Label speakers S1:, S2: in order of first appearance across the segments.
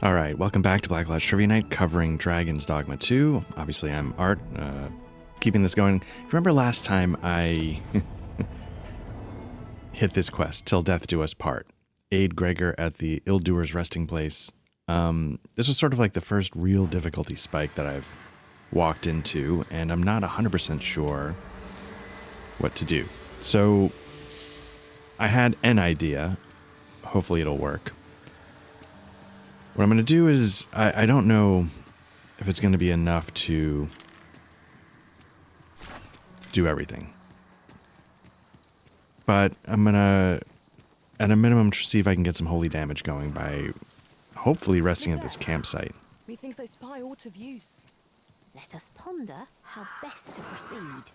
S1: Alright, welcome back to Black Lodge Trivia Night, covering Dragon's Dogma 2. Obviously, I'm Art, keeping this going. Remember last time I hit this quest, Till Death Do Us Part. Aid Gregor at the Ill-Doer's resting place. This was sort of like the first real difficulty spike that I've walked into, and I'm not 100% sure what to do. So, I had an idea. Hopefully it'll work. What I'm going to do is, I don't know if it's going to be enough to do everything. But I'm going to, at a minimum, see if I can get some holy damage going by hopefully resting at this campsite.
S2: Methinks I spy aught of use.
S3: Let us ponder how best to proceed.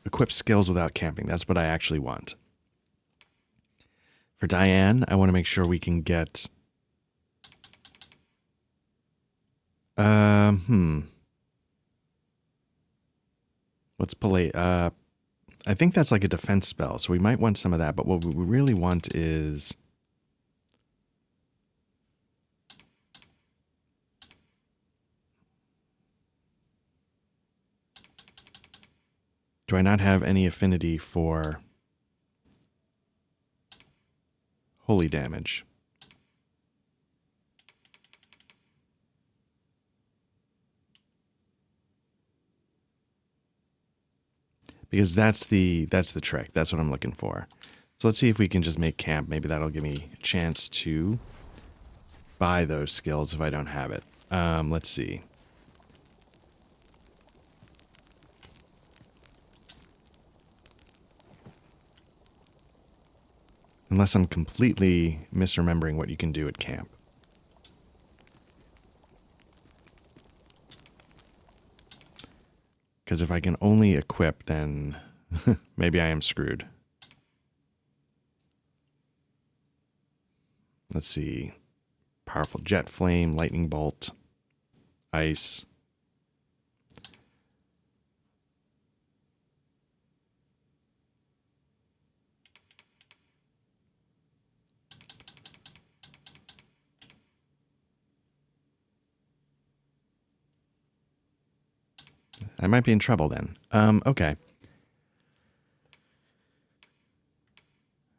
S1: Equip skills without camping. That's what I actually want. For Diane, I want to make sure we can get... What's Palate? I think that's like a defense spell, so we might want some of that, but what we really want is... Do I not have any affinity for holy damage? Because that's the trick. That's what I'm looking for. So let's see if we can just make camp. Maybe that'll give me a chance to buy those skills if I don't have it. Let's see. Unless I'm completely misremembering what you can do at camp. Because if I can only equip, then maybe I am screwed. Let's see. Powerful jet flame, lightning bolt, ice. I might be in trouble then. Okay.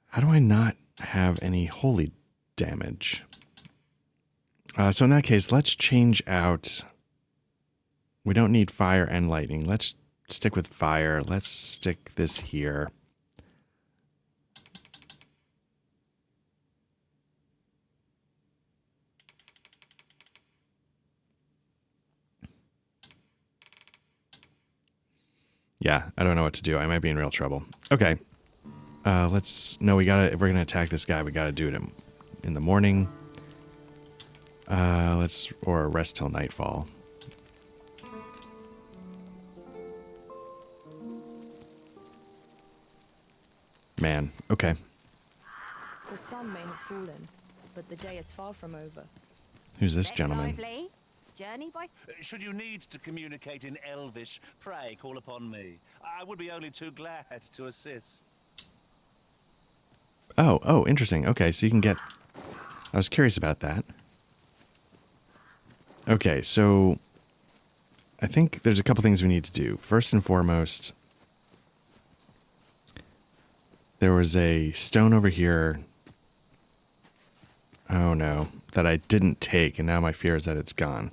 S1: How do I not have any holy damage? So in that case, let's change out... We don't need fire and lightning. Let's stick with fire. Let's stick this here. Yeah, I don't know what to do. I might be in real trouble. Okay. No, we gotta, if we're gonna attack this guy, we gotta do it in the morning. Or rest till nightfall. Man, okay.
S2: The sun may have fallen, but the day is far from over.
S1: Who's this gentleman?
S3: Lively. Journey by...
S4: Should you need to communicate in Elvish, pray call upon me. I would be only too glad to assist.
S1: Oh, interesting. Okay, so you can get... I was curious about that. Okay, so... I think there's a couple things we need to do. First and foremost... There was a stone over here... Oh no, that I didn't take, and now my fear is that it's gone.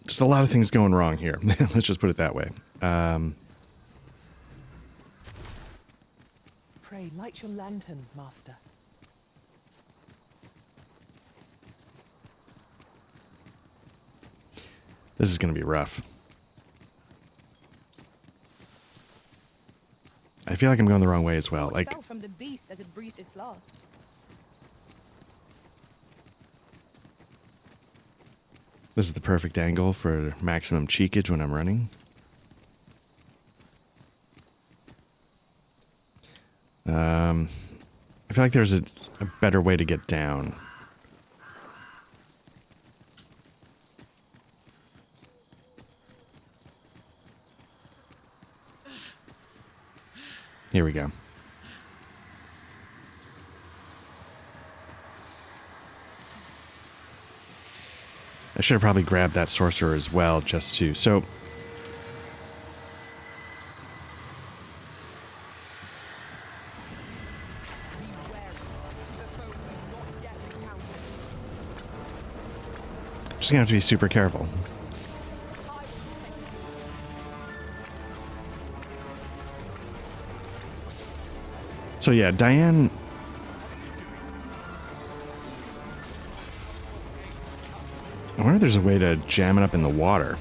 S1: Just a lot of things going wrong here. Let's just put it that way.
S5: Pray, light your lantern, master.
S1: This is going to be rough. I feel like I'm going the wrong way as well.
S2: It fell from the beast as it breathed its last.
S1: This is the perfect angle for maximum cheekage when I'm running. I feel like there's a better way to get down. Here we go. should have probably grabbed that sorcerer as well, just to... So... Just gonna have to be super careful. So yeah, Diane... I wonder if there's a way to jam it up in the water.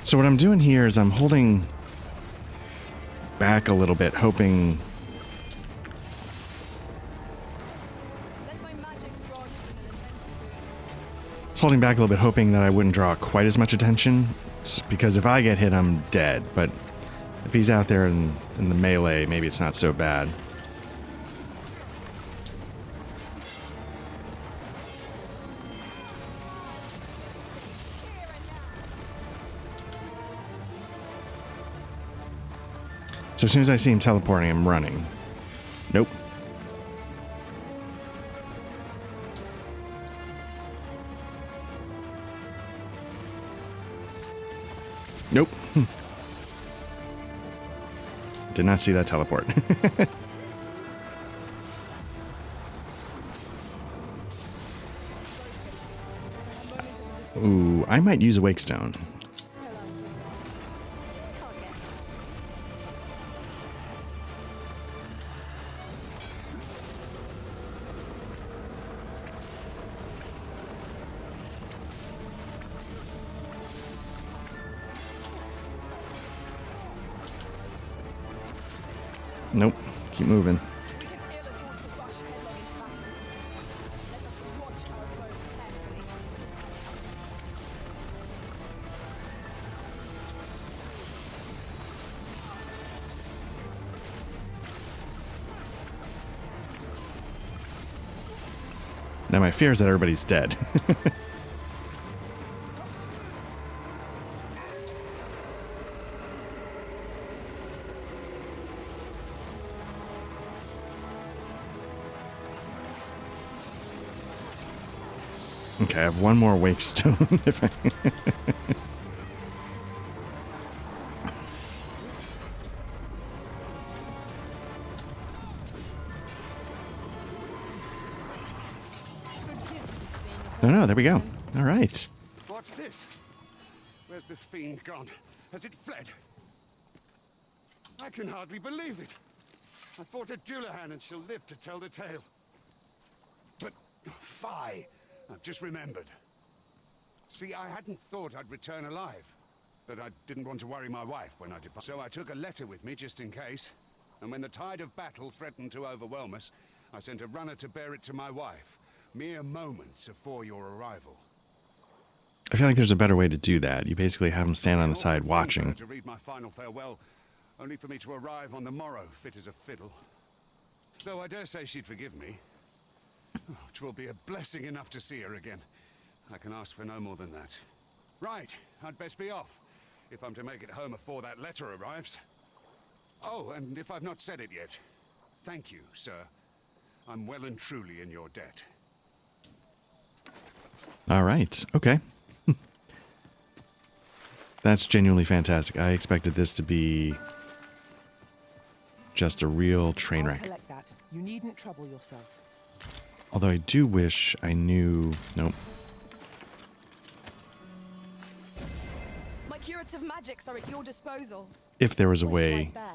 S1: So what I'm doing here is I'm holding back a little bit, hoping... It's holding back a little bit, hoping that I wouldn't draw quite as much attention, because if I get hit, I'm dead, but if he's out there in the melee, maybe it's not so bad. So as soon as I see him teleporting, I'm running. Nope. Nope. Did not see that teleport. Ooh, I might use a wake stone. Nope. Keep moving. Now my fear is that everybody's dead. Okay, I have one more wake stone. If I no, there we go. All right.
S6: What's this? Where's the fiend gone? Has it fled? I can hardly believe it. I fought a Dullahan and she'll live to tell the tale. But, fie, I've just remembered. See, I hadn't thought I'd return alive. But I didn't want to worry my wife when I departed. So I took a letter with me just in case. And when the tide of battle threatened to overwhelm us, I sent a runner to bear it to my wife. Mere moments before your arrival.
S1: I feel like there's a better way to do that. You basically have him stand on the side watching.
S6: To read my final farewell, only for me to arrive on the morrow, fit as a fiddle. Though I dare say she'd forgive me. It will be a blessing enough to see her again. I can ask for no more than that. Right, I'd best be off, if I'm to make it home before that letter arrives. Oh, and if I've not said it yet, thank you, sir. I'm well and truly in your debt.
S1: All right. Okay. That's genuinely fantastic. I expected this to be just a real train
S5: I'll
S1: wreck.
S5: collect that. You needn't trouble yourself.
S1: Although I do wish I knew... Nope.
S2: My curative magics are at your disposal.
S1: If there was a
S3: Wait
S1: way
S3: right there.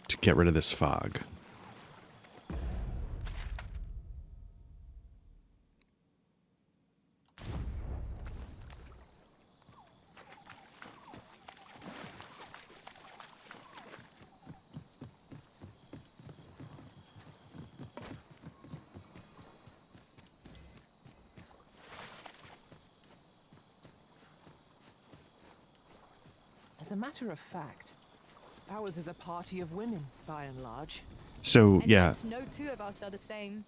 S1: to get rid of this fog.
S5: As a matter of fact, ours is a party of women, by and large.
S1: So,
S2: And
S1: yeah,
S2: yet no two of us are the same.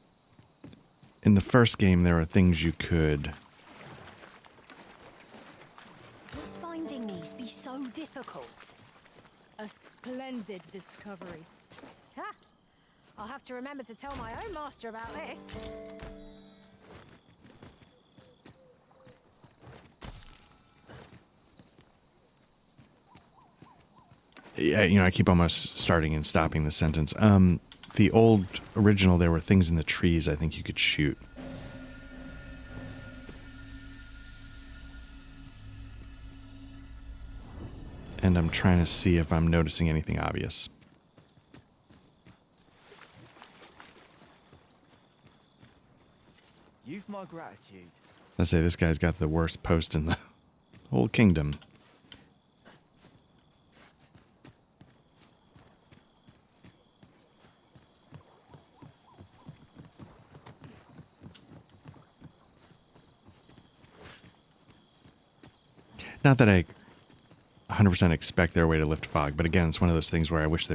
S1: in the first game there are things you could...
S3: Must finding these be so difficult?
S2: A splendid discovery.
S3: Ha! I'll have to remember to tell my own master about this.
S1: Yeah, you know, I keep almost starting and stopping the sentence. The old original, there were things in the trees I think you could shoot. And I'm trying to see if I'm noticing anything obvious.
S7: You've my gratitude.
S1: I say this guy's got the worst post in the whole kingdom. Not that I 100% expect their way to lift fog, but again, it's one of those things where I wish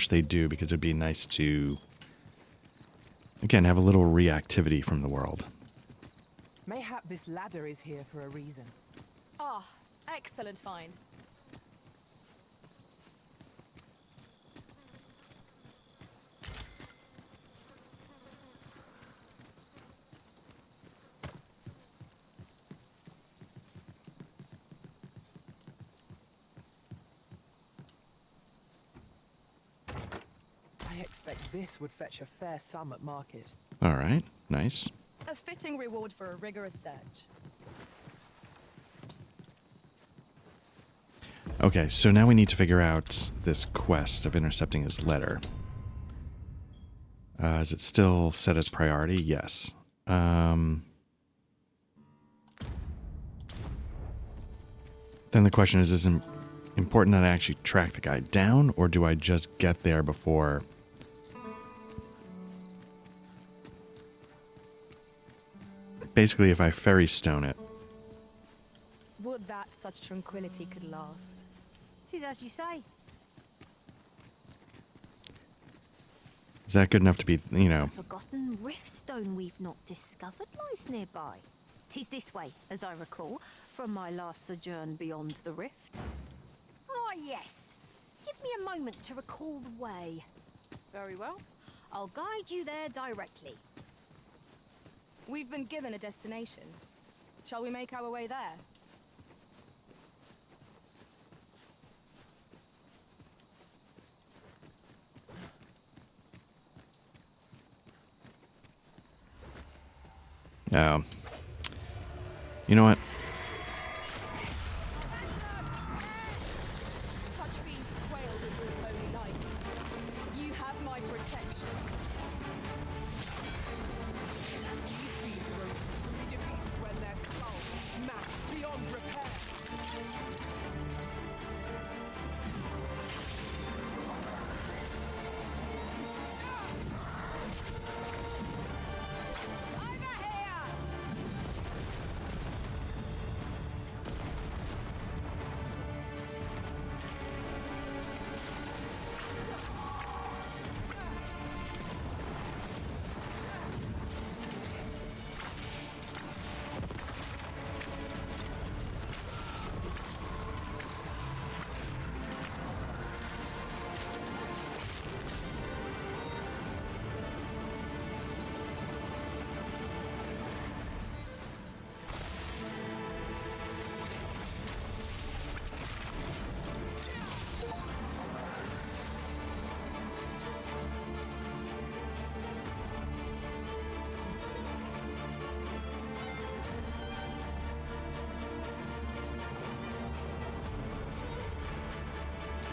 S1: they do, because it'd be nice to, again, have a little reactivity from the world.
S5: Mayhap this ladder is here for a reason.
S2: Ah, excellent find.
S5: I expect this would fetch a fair sum at market.
S1: All right, nice.
S2: A fitting reward for a rigorous search.
S1: Okay, so now we need to figure out this quest of intercepting his letter. Is it still set as priority? Yes. Then the question is it important that I actually track the guy down, or do I just get there before... Basically, if I ferry stone it.
S2: Would that such tranquility could last.
S3: 'Tis as you say.
S1: Is that good enough to be, you know...
S3: Forgotten riftstone we've not discovered lies nearby. 'Tis this way, as I recall, from my last sojourn beyond the rift. Ah, yes. Give me a moment to recall the way.
S2: Very well.
S3: I'll guide you there directly.
S2: We've been given a destination. Shall we make our way there?
S1: Oh. You know what?
S2: Such fiends quail before holy light. You have my protection.
S5: These fiends are only to be defeated when their skulls are smashed beyond repair.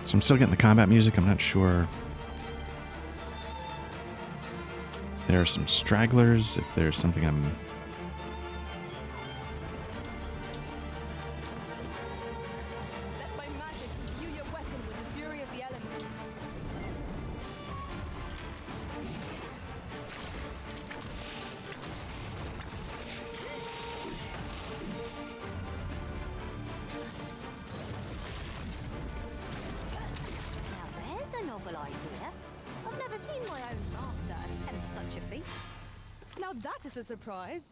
S1: So I'm still getting the combat music. I'm not sure if there are some stragglers, if there's something I'm...
S2: Let my magic imbue your weapon with the fury of the elements.
S3: Now there's a novel idea. I've never seen my own master attempt such a feat.
S2: Now that is a surprise.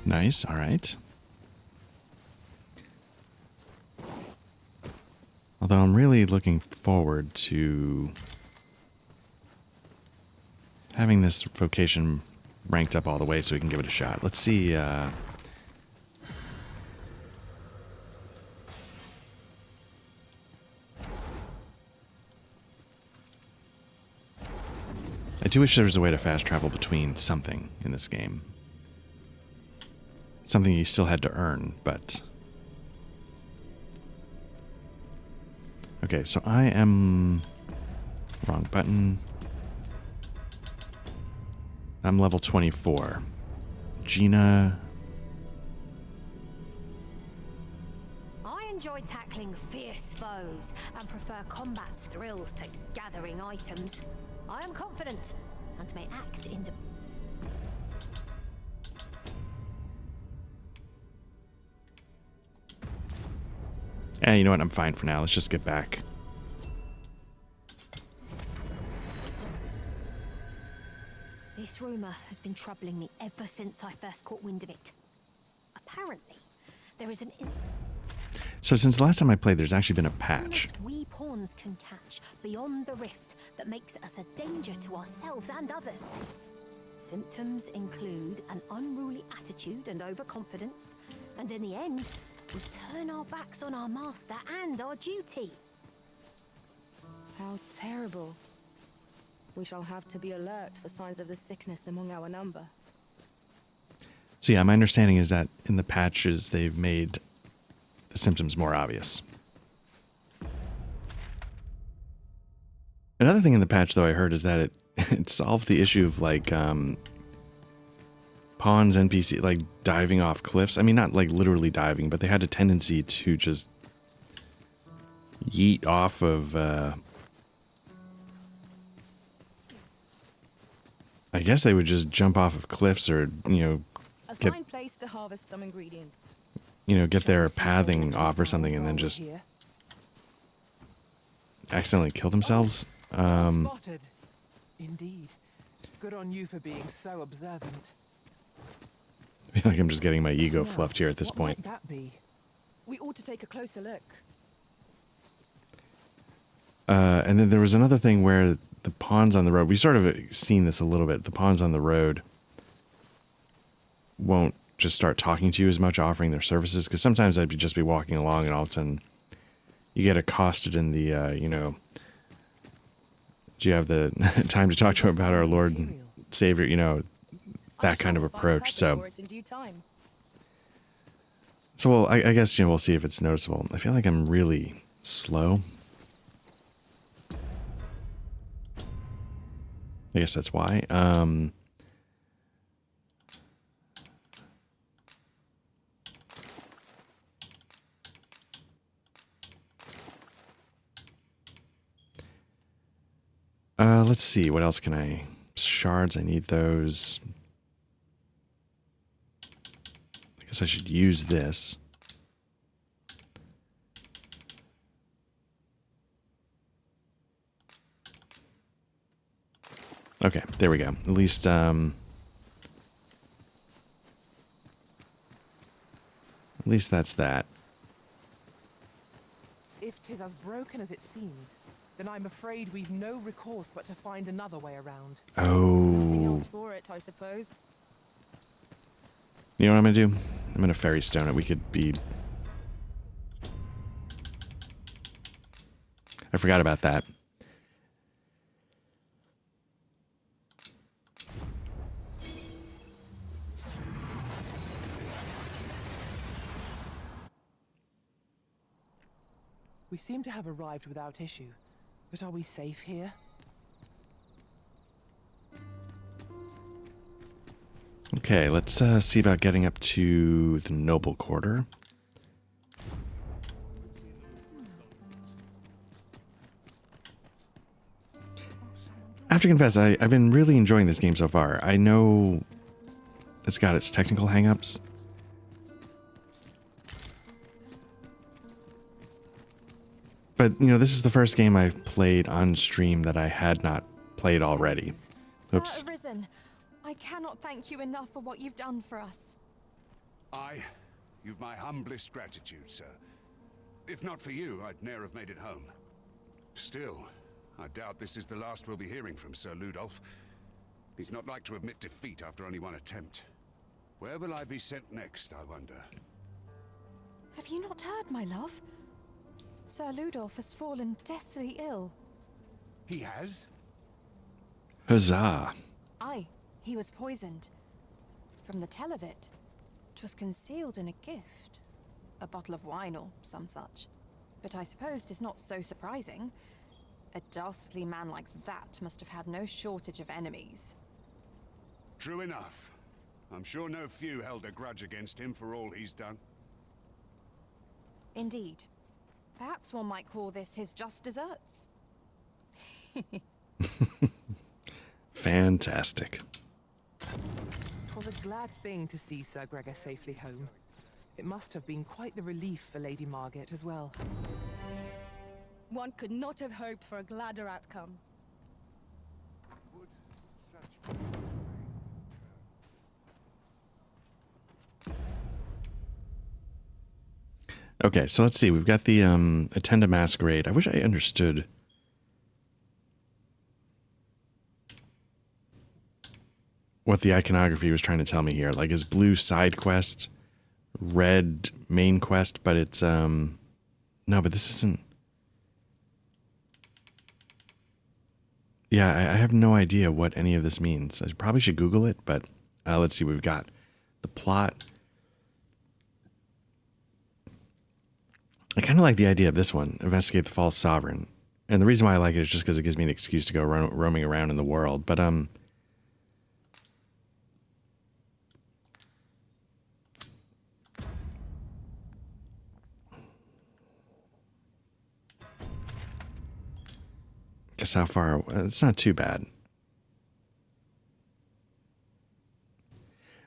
S1: Nice, all right. Although I'm really looking forward to having this vocation ranked up all the way so we can give it a shot. Let's see. I do wish there was a way to fast travel between something in this game. Something you still had to earn, but... Okay, so I am... Wrong button. I'm level 24. Gina...
S3: I enjoy tackling fierce foes and prefer combat's thrills to gathering items. I am confident and may act independently.
S1: You know what? I'm fine for now. Let's just get back.
S3: This rumor has been troubling me ever since I first caught wind of it. Apparently, there is an...
S1: So since the last time I played, there's actually been a patch.
S3: we pawns can catch beyond the rift that makes us a danger to ourselves and others. Symptoms include an unruly attitude and overconfidence, and in the end, we turn our backs on our master and our duty.
S2: How terrible. We shall have to be alert for signs of the sickness among our number.
S1: So yeah, my understanding is that in the patches they've made the symptoms more obvious. Another thing in the patch, though, I heard is that it solved the issue of like pawns NPC like diving off cliffs. I mean, not like literally diving, but they had a tendency to just yeet off of. I guess they would just jump off of cliffs, or
S2: A
S1: get
S2: fine place to harvest some ingredients.
S1: get their pathing off or something, and then just accidentally kill themselves.
S5: Spotted. Indeed. Good on you for being so observant.
S1: I feel like I'm just getting my ego
S5: Now,
S1: fluffed here at this
S5: what
S1: point.
S5: might that be?
S2: We ought to take a closer look.
S1: And then there was another thing where the pawns on the road, we sort of seen this a little bit. The pawns on the road won't just start talking to you as much, offering their services. Because sometimes I'd just be walking along and all of a sudden you get accosted in the, do you have the time to talk to him about our Lord and Savior, that kind of approach. So well, I guess, we'll see if it's noticeable. I feel like I'm really slow. I guess that's why. Let's see. What else can I... Shards, I need those. I guess I should use this. Okay, there we go. At least that's that.
S5: If 'tis as broken as it seems, then I'm afraid we've no recourse but to find another way around.
S2: Nothing
S1: Oh.
S2: else for it, I suppose.
S1: You know what I'm going to do? I'm going to fairy stone it. We could be... I forgot about that.
S5: We seem to have arrived without issue, but are we safe here?
S1: Okay, let's see about getting up to the noble quarter. I have to confess, I've been really enjoying this game so far. I know it's got its technical hang-ups. But, this is the first game I've played on stream that I had not played already.
S2: Sir
S1: Oops.
S2: Arisen, I cannot thank you enough for what you've done for us.
S6: You've my humblest gratitude, sir. If not for you, I'd ne'er have made it home. Still, I doubt this is the last we'll be hearing from Sir Ludolf. He's not like to admit defeat after only one attempt. Where will I be sent next, I wonder?
S2: Have you not heard, my love? Sir Ludolf has fallen deathly ill.
S6: He has?
S1: Huzzah.
S2: Aye, he was poisoned. From the tell of it, 'twas concealed in a gift. A bottle of wine or some such. But I suppose 'tis not so surprising. A dastardly man like that must have had no shortage of enemies.
S6: True enough. I'm sure no few held a grudge against him for all he's done.
S2: Indeed. Perhaps one might call this his just deserts.
S1: Fantastic.
S5: 'Twas a glad thing to see Sir Gregor safely home. It must have been quite the relief for Lady Margaret as well.
S2: One could not have hoped for a gladder outcome.
S6: Would such
S1: Okay, so let's see. We've got the Attend a Masquerade. I wish I understood what the iconography was trying to tell me here. Like, is blue side quest, red main quest, but it's no, but this isn't. Yeah, I have no idea what any of this means. I probably should Google it, but let's see. We've got the plot. I kind of like the idea of this one, investigate the false sovereign. And the reason why I like it is just because it gives me an excuse to go roaming around in the world. But guess how far? It's not too bad.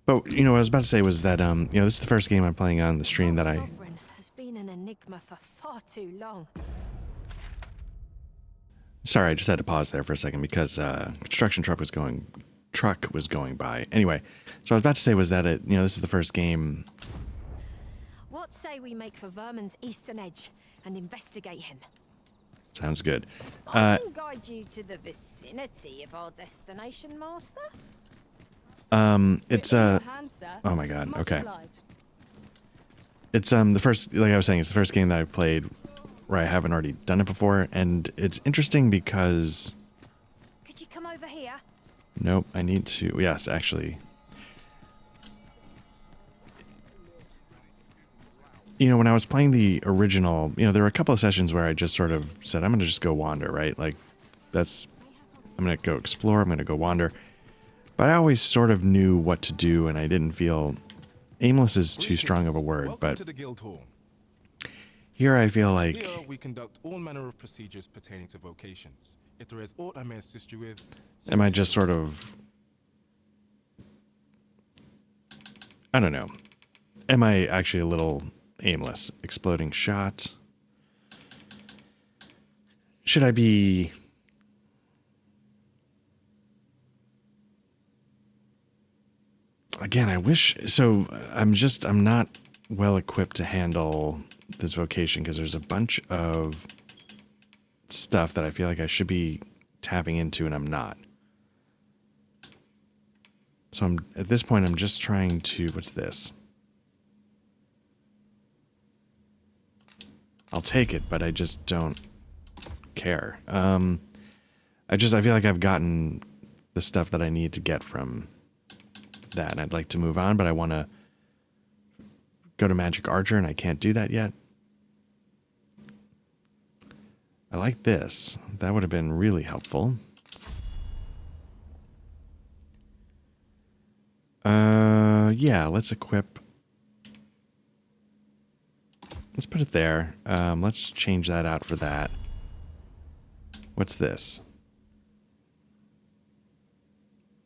S1: But you know what I was about to say was that this is the first game I'm playing on the stream that I.
S3: Sovereign has been an enigma for far too long.
S1: Sorry, I just had to pause there for a second because construction truck was going by. Anyway, so I was about to say was that this is the first game.
S3: What say we make for Vermin's eastern edge and investigate him?
S1: Sounds good.
S3: I can guide you to the vicinity of our destination, Master.
S1: It's
S2: Hand, sir.
S1: oh my god,
S2: Much
S1: okay.
S2: obliged.
S1: It's the first, like I was saying, it's the first game that I've played where I haven't already done it before, and it's interesting because
S3: Could you come over here?
S1: nope, I need to. Yes, actually. When I was playing the original, there were a couple of sessions where I just sort of said, I'm going to just go wander, right? Like, I'm going to go explore, I'm going to go wander. But I always sort of knew what to do, and I didn't feel... Aimless is too strong of a word,
S7: Welcome
S1: but
S7: to the Guild Hall.
S1: here I feel like...
S7: Here we conduct all manner of procedures pertaining to vocations. If there is aught I may assist you with...
S1: Am I just sort of... I don't know. Am I actually a little aimless? Exploding shot? Should I be... Again, I wish... So, I'm not well equipped to handle this vocation because there's a bunch of stuff that I feel like I should be tapping into and I'm not. So at this point, I'm just trying to... What's this? I'll take it, but I just don't care. I feel like I've gotten the stuff that I need to get from that, and I'd like to move on, but I want to go to Magic Archer, and I can't do that yet. I like this. That would have been really helpful. Yeah, let's equip. Let's put it there. Let's change that out for that. What's this?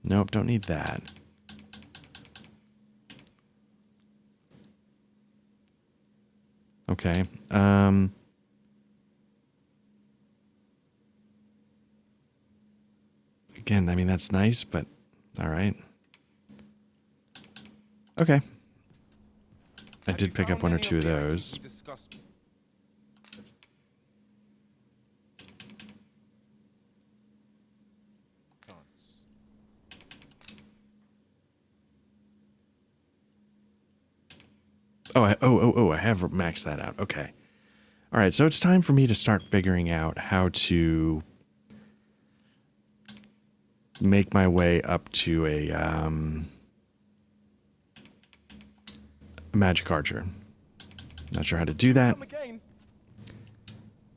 S1: Nope, don't need that. Okay. Again, I mean, that's nice, but all right. Okay. I did pick up one or two of those. Oh, I have maxed that out. Okay. All right, so it's time for me to start figuring out how to make my way up to a magic archer. Not sure how to do that.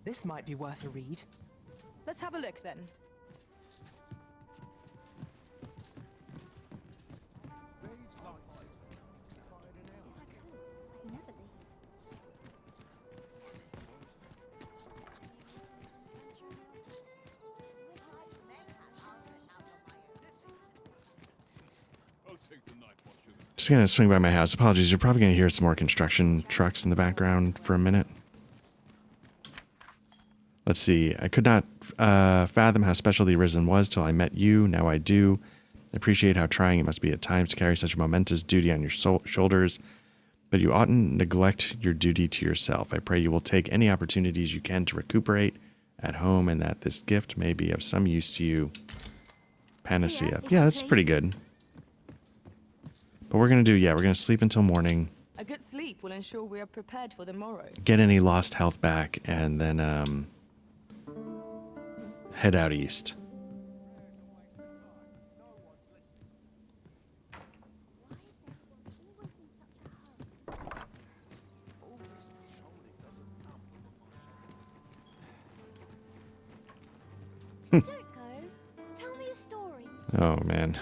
S5: This might be worth a read.
S8: Let's have a look then.
S1: Just gonna swing by my house. Apologies, you're probably gonna hear some more construction trucks in the background for a minute. Let's see. I could not fathom how special the Arisen was till I met you. Now I do. I appreciate how trying it must be at times to carry such a momentous duty on your shoulders, but you oughtn't neglect your duty to yourself. I pray you will take any opportunities you can to recuperate at home, and that this gift may be of some use to you. Panacea. Yeah, that's pretty good. But we're going to do, we're going to sleep until morning.
S8: A good sleep will ensure we are prepared for the morrow.
S1: Get any lost health back, and then head out east.
S9: Don't go. Tell me a story.
S1: Oh, man.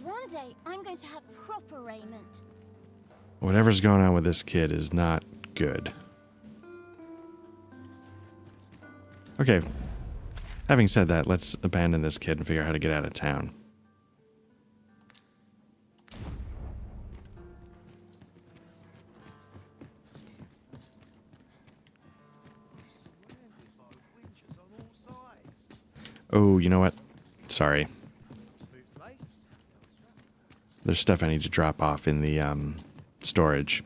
S9: One day, I'm going to have proper raiment.
S1: Whatever's going on with this kid is not good. Okay. Having said that, let's abandon this kid and figure out how to get out of town. Oh, you know what? Sorry. There's stuff I need to drop off in the storage.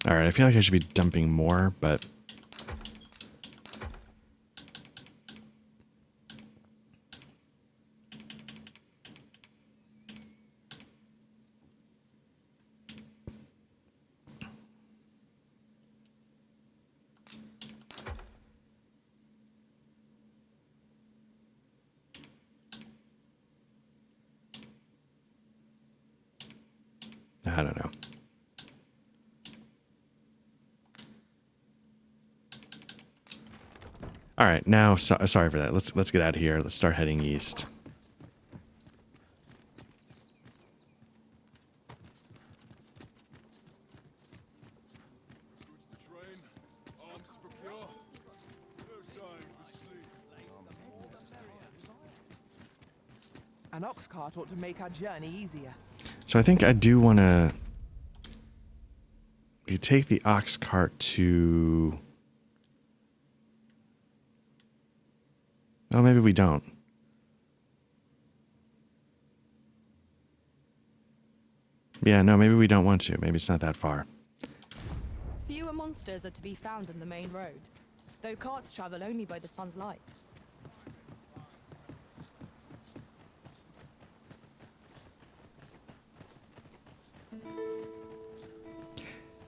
S1: Alright, I feel like I should be dumping more, but... I don't know. All right, now sorry for that. Let's get out of here. Let's start heading east.
S5: An ox cart ought to make our journey easier.
S1: So I think I do want to... We take the ox cart to... Oh, maybe we don't. Yeah, no, maybe we don't want to. Maybe it's not that far.
S8: Fewer monsters are to be found on the main road, though carts travel only by the sun's light.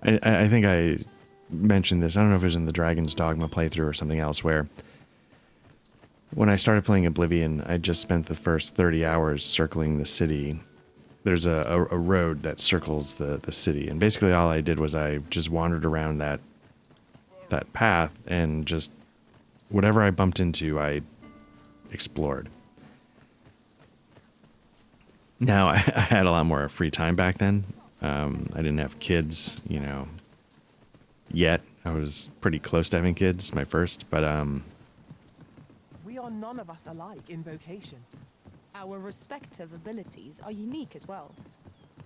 S1: I think I mentioned this. I don't know if it was in the Dragon's Dogma playthrough or something else, where when I started playing Oblivion, I just spent the first 30 hours circling the city. There's a road that circles the city, and basically all I did was I just wandered around that path, and just whatever I bumped into, I explored. Now, I had a lot more free time back then. I didn't have kids, you know, yet. I was pretty close to having kids, my first, but
S5: We are none of us alike in vocation.
S8: Our respective abilities are unique as well.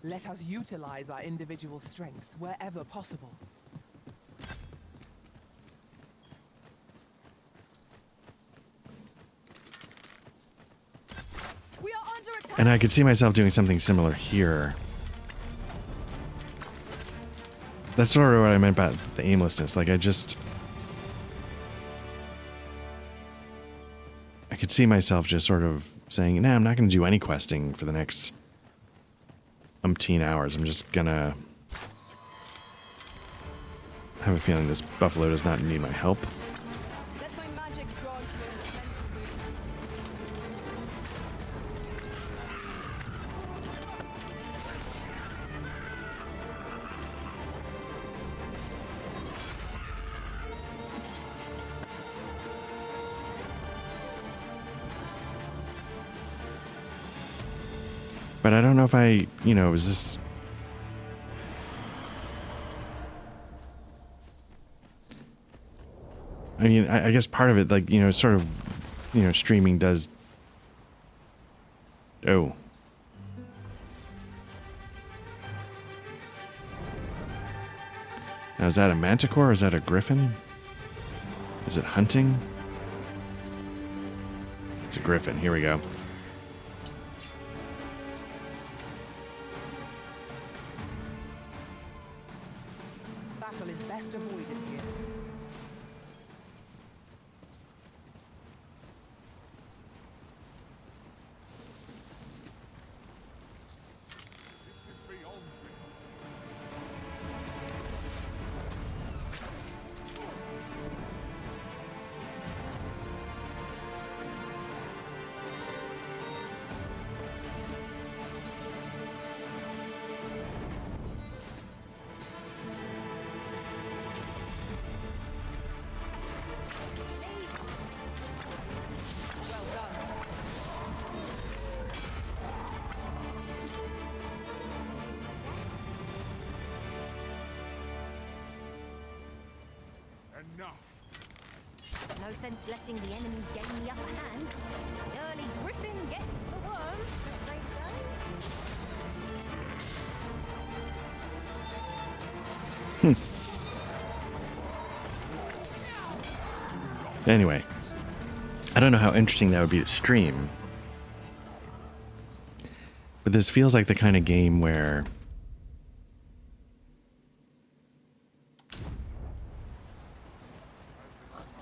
S5: Let us utilize our individual strengths wherever possible.
S8: We are under attack!
S1: and I could see myself doing something similar here. That's sort of what I meant by the aimlessness. Like, I could see myself just sort of saying, nah, I'm not going to do any questing for the next umpteen hours. I'm just going to have a feeling this buffalo does not need my help.
S8: Let my magics grant you a mental boon.
S1: But I don't know if I, you know, is this... I mean, I guess part of it, like, you know, sort of, you know, streaming does... Oh. Now, is that a manticore or is that a griffin? Is it hunting? It's a griffin. Here we go.
S5: Battle is best avoided here.
S3: No sense letting the enemy gain the upper hand. The early griffin gets the worm, as they say.
S1: Anyway, I don't know how interesting that would be to stream. But this feels like the kind of game where...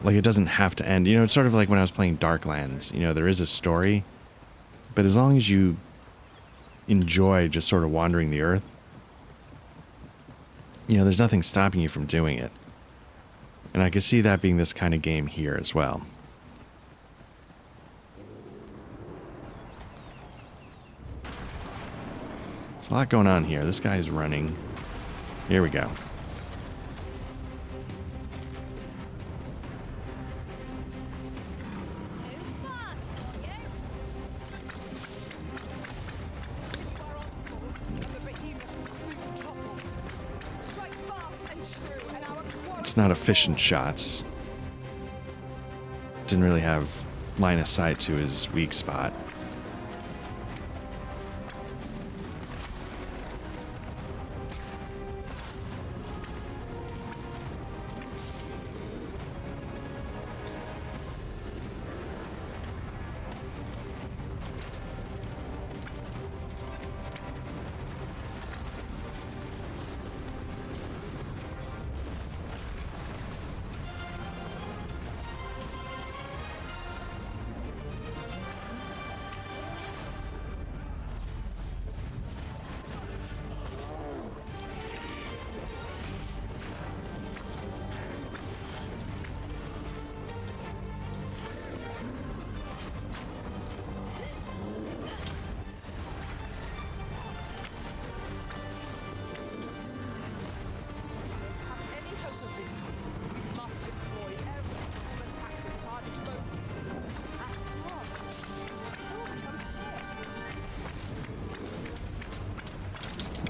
S1: like, it doesn't have to end. You know, it's sort of like when I was playing Darklands. You know, there is a story. But as long as you enjoy just sort of wandering the earth, you know, there's nothing stopping you from doing it. And I could see that being this kind of game here as well. There's a lot going on here. This guy's running. Here we go. It's not efficient shots. Didn't really have line of sight to his weak spot.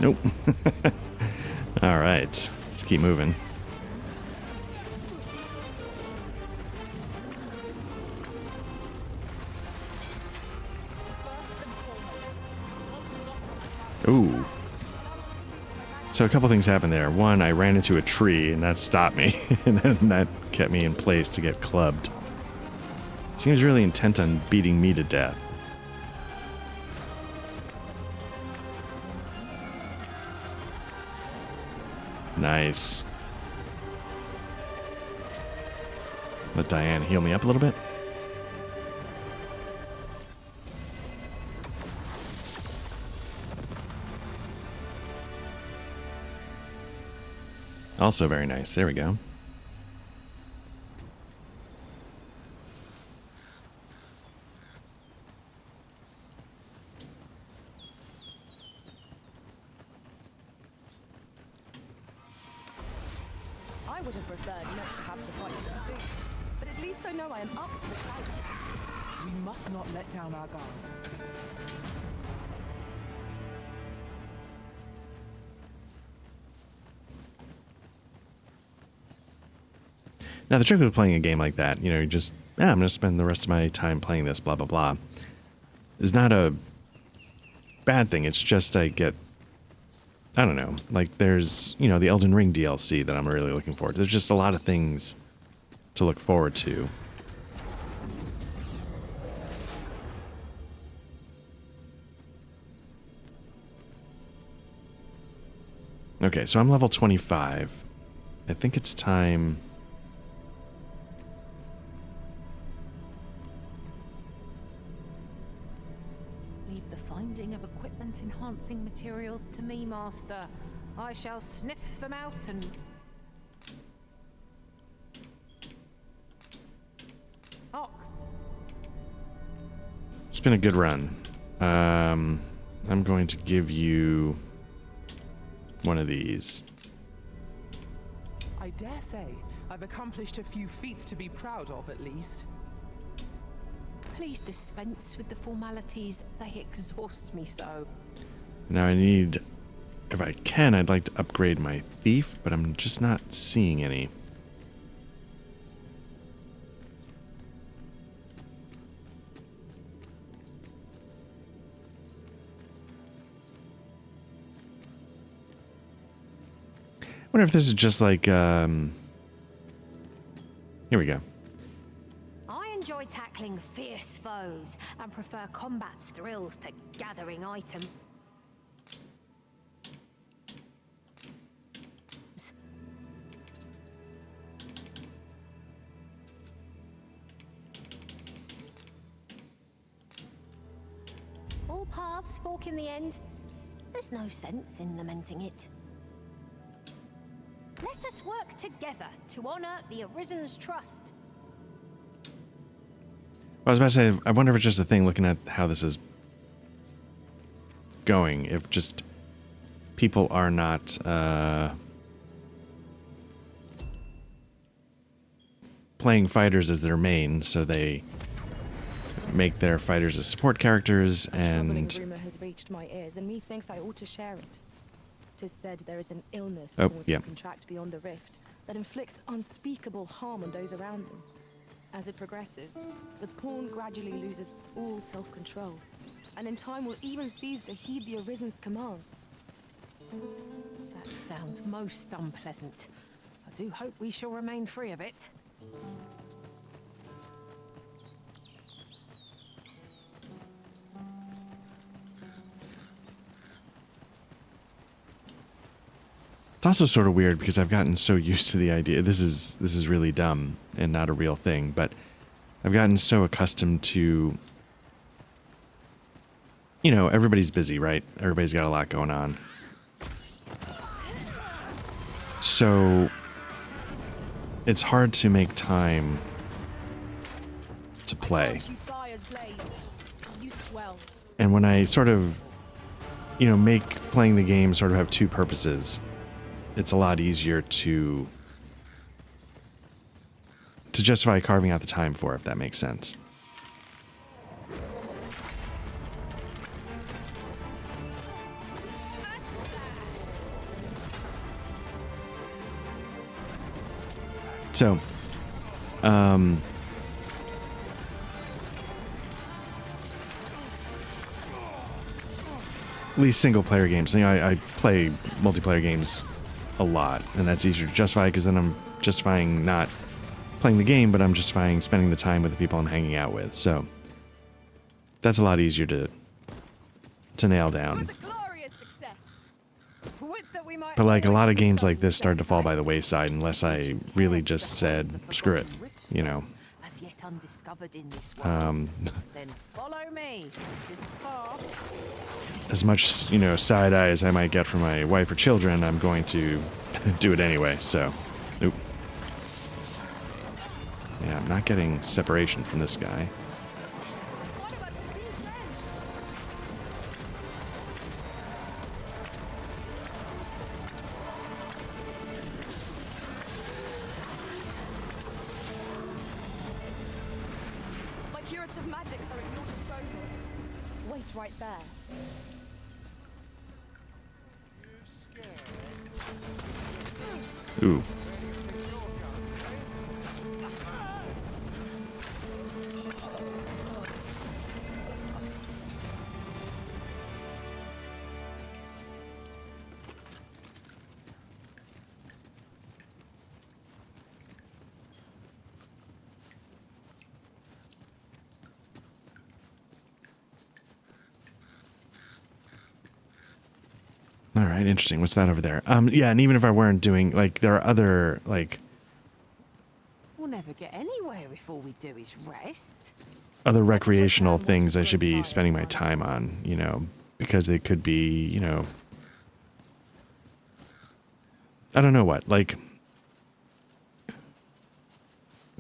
S1: Nope. All right, let's keep moving. Ooh. So a couple things happened there. One, I ran into a tree and that stopped me, and then that kept me in place to get clubbed. Seems really intent on beating me to death. Nice. Let Diane heal me up a little bit. Also very nice. There we go.
S8: I would have preferred not to have to fight so soon, but at least I know I am up to the challenge.
S5: We must not let down our guard.
S1: Now, the trick with playing a game like that, you know, you just, I'm going to spend the rest of my time playing this, blah, blah, blah, is not a bad thing. It's just I get, I don't know, like there's, you know, the Elden Ring DLC that I'm really looking forward to. There's just a lot of things to look forward to. Okay, so I'm level 25. I think it's time...
S3: Leave the finding of equipment-enhancing materials to me, Master. I shall sniff them out and... Oh.
S1: It's been a good run. I'm going to give you one of these.
S5: I dare say I've accomplished a few feats to be proud of, at least.
S3: Please dispense with the formalities. They exhaust me so.
S1: Now I need, if I can, I'd like to upgrade my thief, but I'm just not seeing any. I wonder if this is just like, here we go.
S3: I enjoy tackling fierce foes and prefer combat's thrills to gathering items. All paths fork in the end. There's no sense in lamenting it. Let us work together to honor the Arisen's trust.
S1: I was about to say, I wonder if it's just a thing looking at how this is going. If just people are not playing fighters as their main, so they make their fighters as support characters,
S8: Troubling
S1: and
S8: rumor has reached my ears, and methinks I ought to share it. 'Tis said there is an illness
S1: Oh,
S8: caused
S1: yeah.
S8: to contract beyond the rift that inflicts unspeakable harm on those around them. As it progresses, the pawn gradually loses all self-control, and in time will even cease to heed the Arisen's commands.
S3: That sounds most unpleasant. I do hope we shall remain free of it.
S1: it's also sort of weird because I've gotten so used to the idea. This is really dumb and not a real thing, but I've gotten so accustomed to, you know, everybody's busy, right? Everybody's got a lot going on. So it's hard to make time to play.
S8: Watch you fires blaze. Use it well.
S1: And when I sort of, you know, make playing the game sort of have two purposes, it's a lot easier to justify carving out the time for, if that makes sense. So, at least single player games. You know, I play multiplayer games a lot, and that's easier to justify because then I'm justifying not playing the game, but I'm justifying spending the time with the people I'm hanging out with. So that's a lot easier to nail down. But like a lot of games like this started to fall by the wayside unless I really just said screw it, you know.
S3: As yet undiscovered in this world. Then follow me. It isn't far.
S1: As much, you know, side eye as I might get from my wife or children, I'm going to do it anyway. So, oop. Yeah, I'm not getting separation from this guy.
S8: My curative magics are at your disposal. Wait right there.
S1: Ooh. All right, interesting. What's that over there? Yeah, and even if I weren't doing, like, there are other, like,
S3: We'll never get anywhere if all we do is rest.
S1: other recreational things I should be spending my time on, you know, because they could be, you know, I don't know what, like,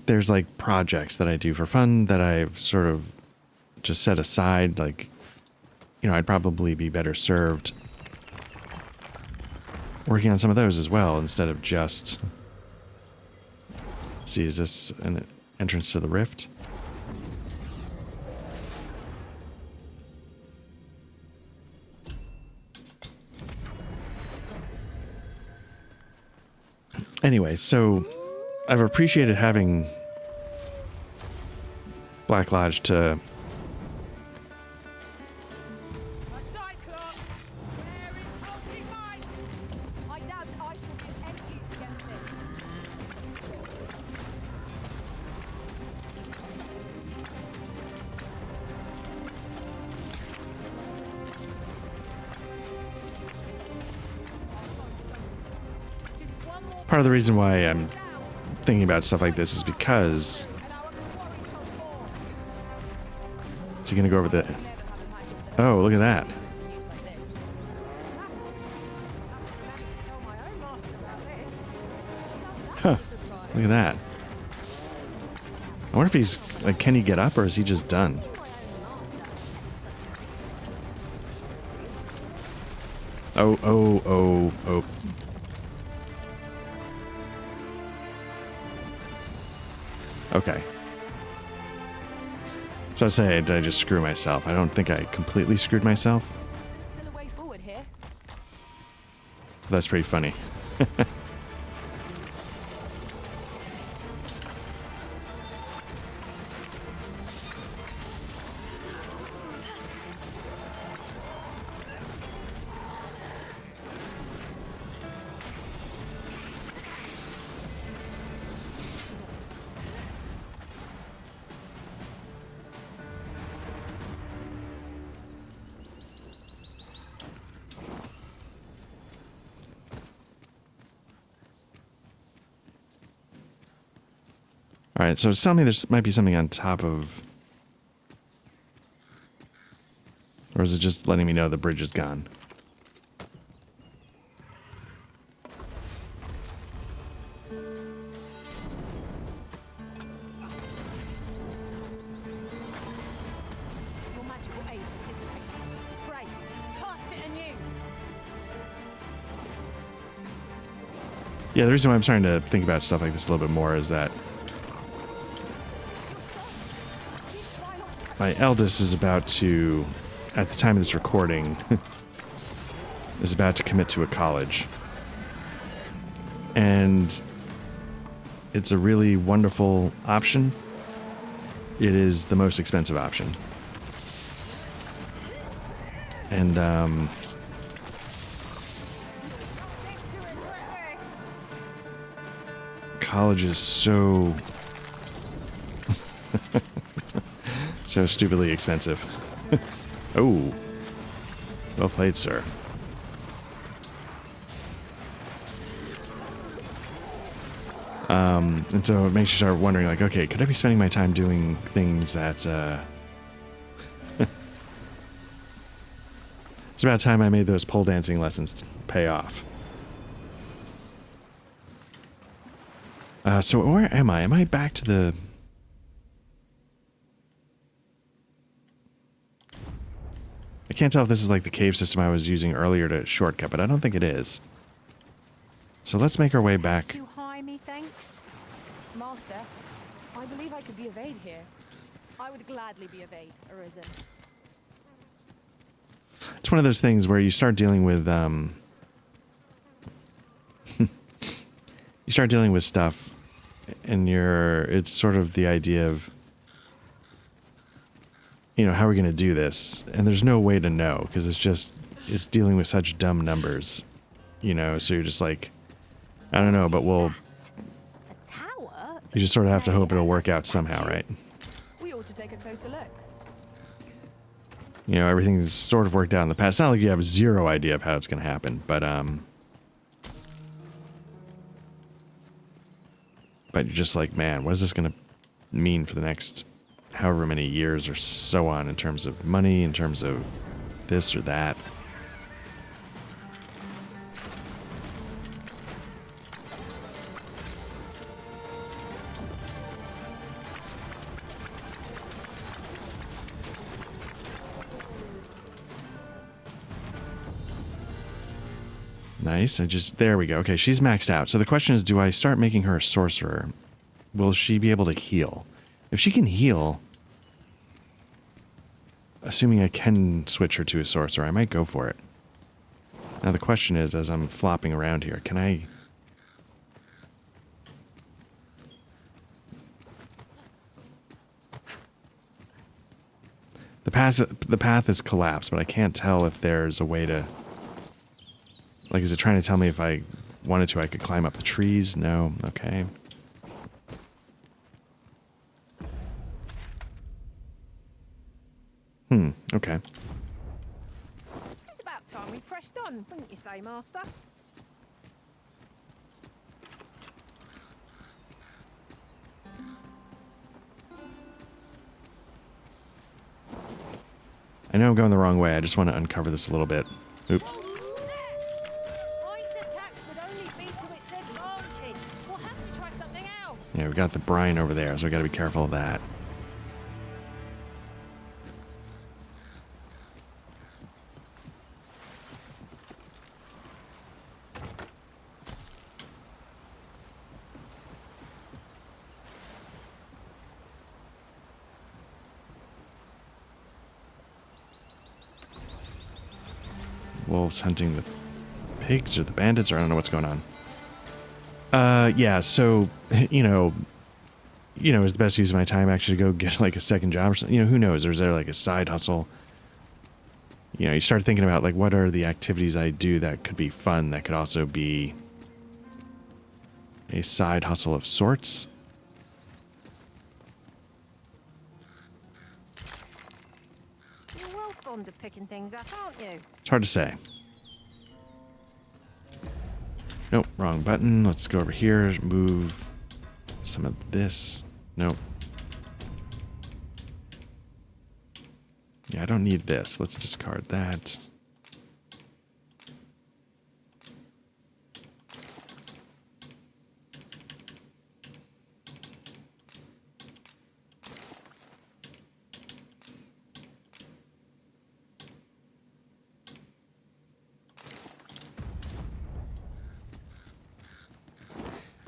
S1: there's like projects that I do for fun that I've sort of just set aside, like, you know, I'd probably be better served working on some of those as well instead of just, let's see, is this an entrance to the rift? Anyway, so I've appreciated having Black Lodge to
S8: I doubt ice will be of any use against it.
S1: part of the reason why I'm thinking about stuff like this is because is he gonna go over the oh, look at that. Huh. Look at that. I wonder if he's like, can he get up or is he just done? Oh. Okay. So I'd say, did I just screw myself? I don't think I completely screwed myself.
S8: Still a way forward here.
S1: That's pretty funny. All right, so it's telling me there might be something on top of... Or is it just letting me know the bridge is gone?
S3: Your magical aid has dissipated. Pray, cast it anew.
S1: Yeah, the reason why I'm starting to think about stuff like this a little bit more is that my eldest is about to, at the time of this recording, is about to commit to a college. And it's a really wonderful option, it is the most expensive option. And college is so so stupidly expensive. Oh, well played, sir. And so it makes you start wondering, like, okay, could I be spending my time doing things that it's about time I made those pole dancing lessons pay off. So where am I? Am I back to the... I can't tell if this is like the cave system I was using earlier to shortcut, but I don't think it is. So let's make our way back.
S3: Too high, me thanks.
S8: Master, I believe I could be of aid here. I would gladly be of aid, Arisen.
S1: It's one of those things where you start dealing with you start dealing with stuff, and it's sort of the idea of, you know, how are we going to do this? And there's no way to know, because it's dealing with such dumb numbers, you know, so you're just like, I don't know, but you just sort of have to hope it'll work out somehow, right?
S8: We ought to take a closer look.
S1: You know, everything's sort of worked out in the past. It's not like you have zero idea of how it's going to happen, but you're just like, man, what is this going to mean for the next however many years or so on, in terms of money, in terms of this or that? Nice. There we go. Okay, she's maxed out. So the question is, do I start making her a sorcerer? Will she be able to heal? If she can heal, assuming I can switch her to a sorcerer, I might go for it. Now the question is, as I'm flopping around here, can I... The path is collapsed, but I can't tell if there's a way to... Like, is it trying to tell me if I wanted to, I could climb up the trees? No. Okay. Okay.
S3: It's about time we pressed on, wouldn't you say, Master?
S1: I know I'm going the wrong way. I just want to uncover this a little bit. Oop. Yeah, we got the brine over there, so we got to be careful of that. Wolves hunting the pigs or the bandits, or I don't know what's going on. Yeah, so, you know, is the best use of my time actually to go get like a second job or something? You know, who knows? Or is there like a side hustle? You know, you start thinking about like, what are the activities I do that could be fun, that could also be a side hustle of sorts?
S3: You're well fond of picking things up, aren't you?
S1: It's hard to say. Nope, wrong button. Let's go over here, move some of this. Nope. Yeah, I don't need this. Let's discard that.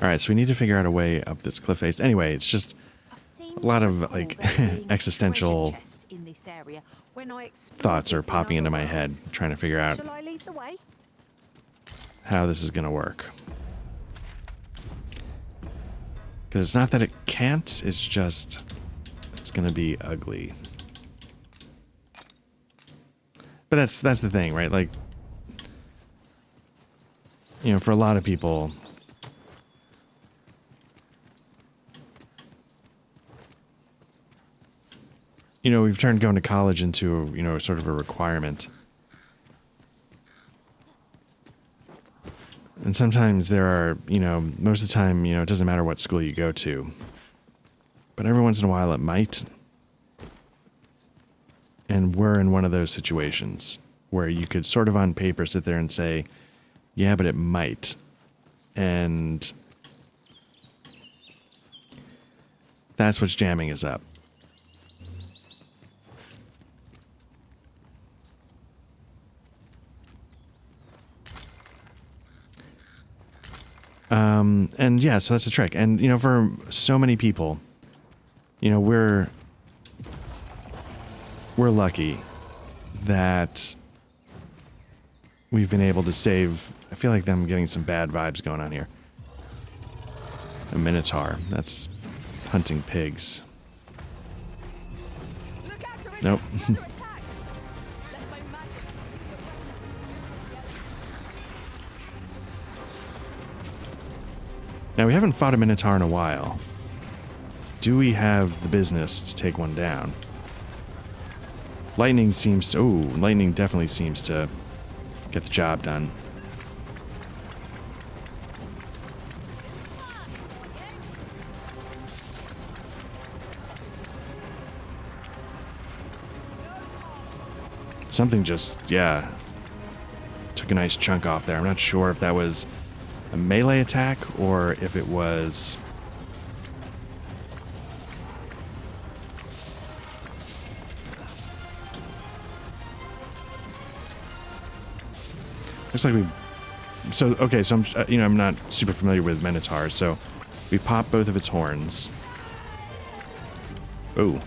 S1: All right, so we need to figure out a way up this cliff face. Anyway, it's just a lot of like existential thoughts are popping into my head, trying to figure out how this is going to work. Because it's not that it can't, it's just, it's going to be ugly. But that's the thing, right? Like, you know, for a lot of people, you know, we've turned going to college into, you know, sort of a requirement. And sometimes there are, you know, most of the time, you know, it doesn't matter what school you go to. But every once in a while it might. And we're in one of those situations where you could sort of on paper sit there and say, yeah, but it might. And that's what's jamming us up. And yeah, so that's the trick. And, you know, for so many people, you know, we're lucky that we've been able to save. I feel like I'm getting some bad vibes going on here. A minotaur. That's hunting pigs. Nope. Now, we haven't fought a minotaur in a while. Do we have the business to take one down? Lightning seems to... Ooh, lightning definitely seems to get the job done. Something just, yeah, took a nice chunk off there. I'm not sure if that was a melee attack or if it was... Looks like we... So, okay, so I'm, you know, I'm not super familiar with Minotaurs, so we pop both of its horns. Ooh.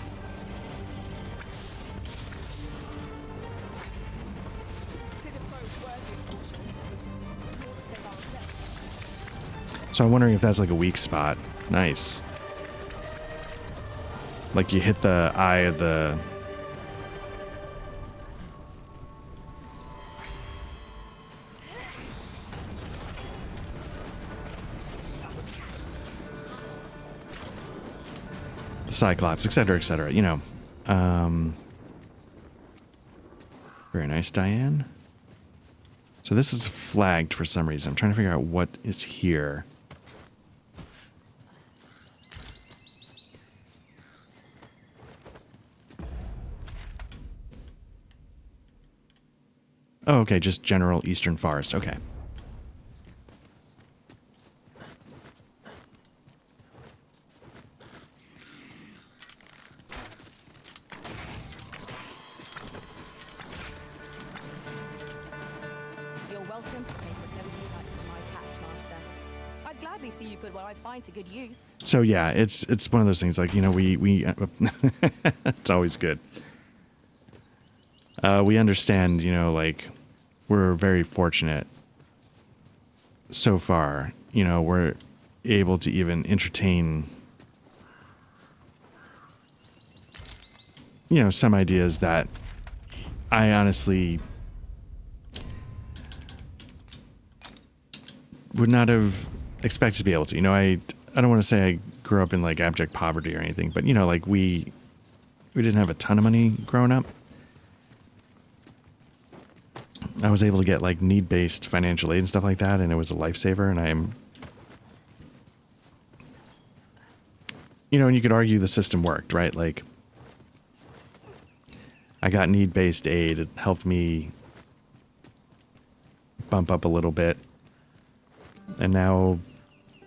S1: So I'm wondering if that's like a weak spot. Nice. Like you hit the eye of the... Cyclops, etc., you know. Very nice, Diane. So this is flagged for some reason. I'm trying to figure out what is here. Oh, okay, just general eastern forest. Okay.
S8: You're welcome to take whatever you like from my pack, Master. I'd gladly see you put what I find to good use.
S1: So yeah, it's one of those things like, you know, we it's always good. We understand, you know, like we're very fortunate so far, you know, we're able to even entertain, you know, some ideas that I honestly would not have expected to be able to. You know, I don't want to say I grew up in like abject poverty or anything, but you know, like we didn't have a ton of money growing up. I was able to get like need-based financial aid and stuff like that, and it was a lifesaver. And I'm, you know, and you could argue the system worked, right? Like I got need-based aid. It helped me bump up a little bit. And now,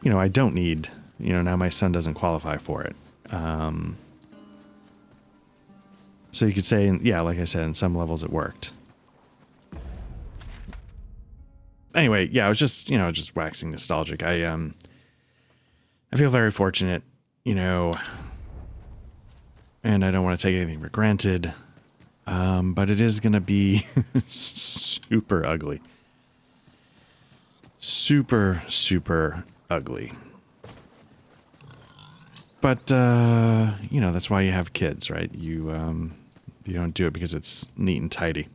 S1: you know, I don't need, you know, now my son doesn't qualify for it. So you could say, yeah, like I said, in some levels it worked. Anyway, yeah, I was just, you know, just waxing nostalgic. I feel very fortunate, you know, and I don't want to take anything for granted. But it is going to be super ugly. Super, super ugly. But, you know, that's why you have kids, right? You don't do it because it's neat and tidy.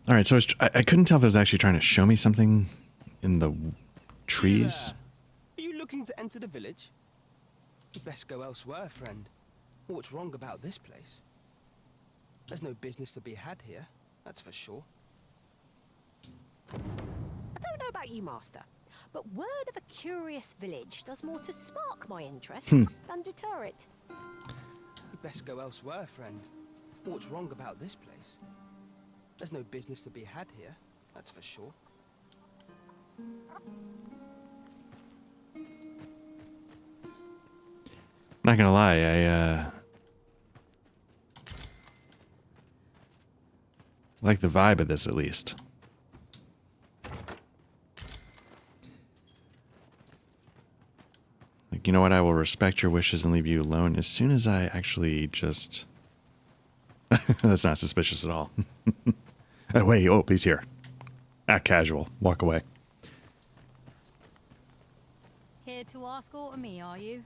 S1: All right, so I couldn't tell if it was actually trying to show me something in the trees.
S10: Are you looking to enter the village? You'd best go elsewhere, friend. What's wrong about this place? There's no business to be had here, that's for sure.
S3: I don't know about you, Master, but word of a curious village does more to spark my interest than deter it.
S10: You'd best go elsewhere, friend. What's wrong about this place? There's no business to be had here, that's for sure.
S1: Not gonna lie, I like the vibe of this at least. Like, you know what? I will respect your wishes and leave you alone as soon as I actually just... That's not suspicious at all. Oh, wait, oh, he's here. Act casual. Walk away.
S11: Here to ask aught of me, are you?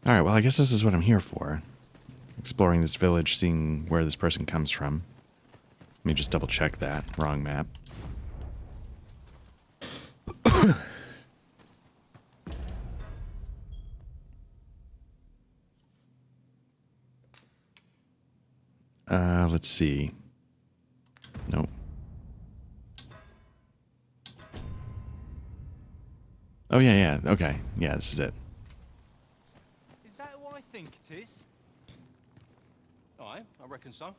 S1: Alright, well, I guess this is what I'm here for. Exploring this village, seeing where this person comes from. Let me just double check that. Wrong map. Let's see. Nope. Oh, yeah. Okay. Yeah, this is it.
S12: Is that who I think it is?
S4: Aye, I reckon so.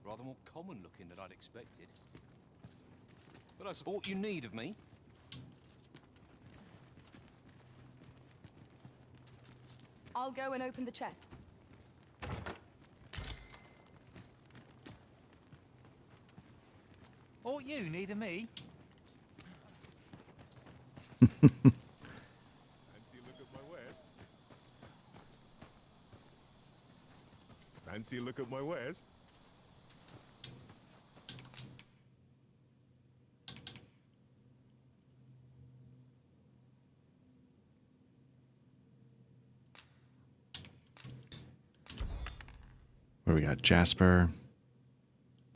S4: Rather more common looking than I'd expected. But I support you need of me.
S8: I'll go and open the chest.
S12: Aught you need of me?
S7: Fancy a look at my wares? Fancy a look at my wares?
S1: Where we got Jasper.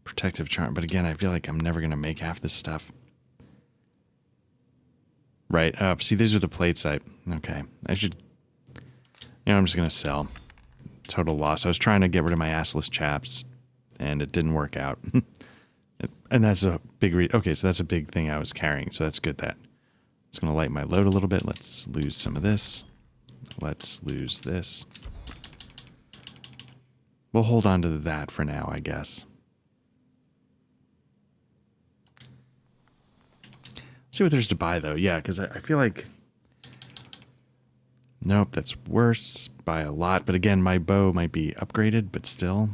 S1: Protective charm. But again, I feel like I'm never going to make half this stuff. Right. See, these are the plates okay. I should... You know, I'm just going to sell. Total loss. I was trying to get rid of my assless chaps, and it didn't work out. And that's a big... Okay, so that's a big thing I was carrying, so that's good that... It's going to lighten my load a little bit. Let's lose some of this. Let's lose this. We'll hold on to that for now, I guess. See what there's to buy, though. Yeah, because I feel like... Nope, that's worse by a lot. But again, my bow might be upgraded, but still...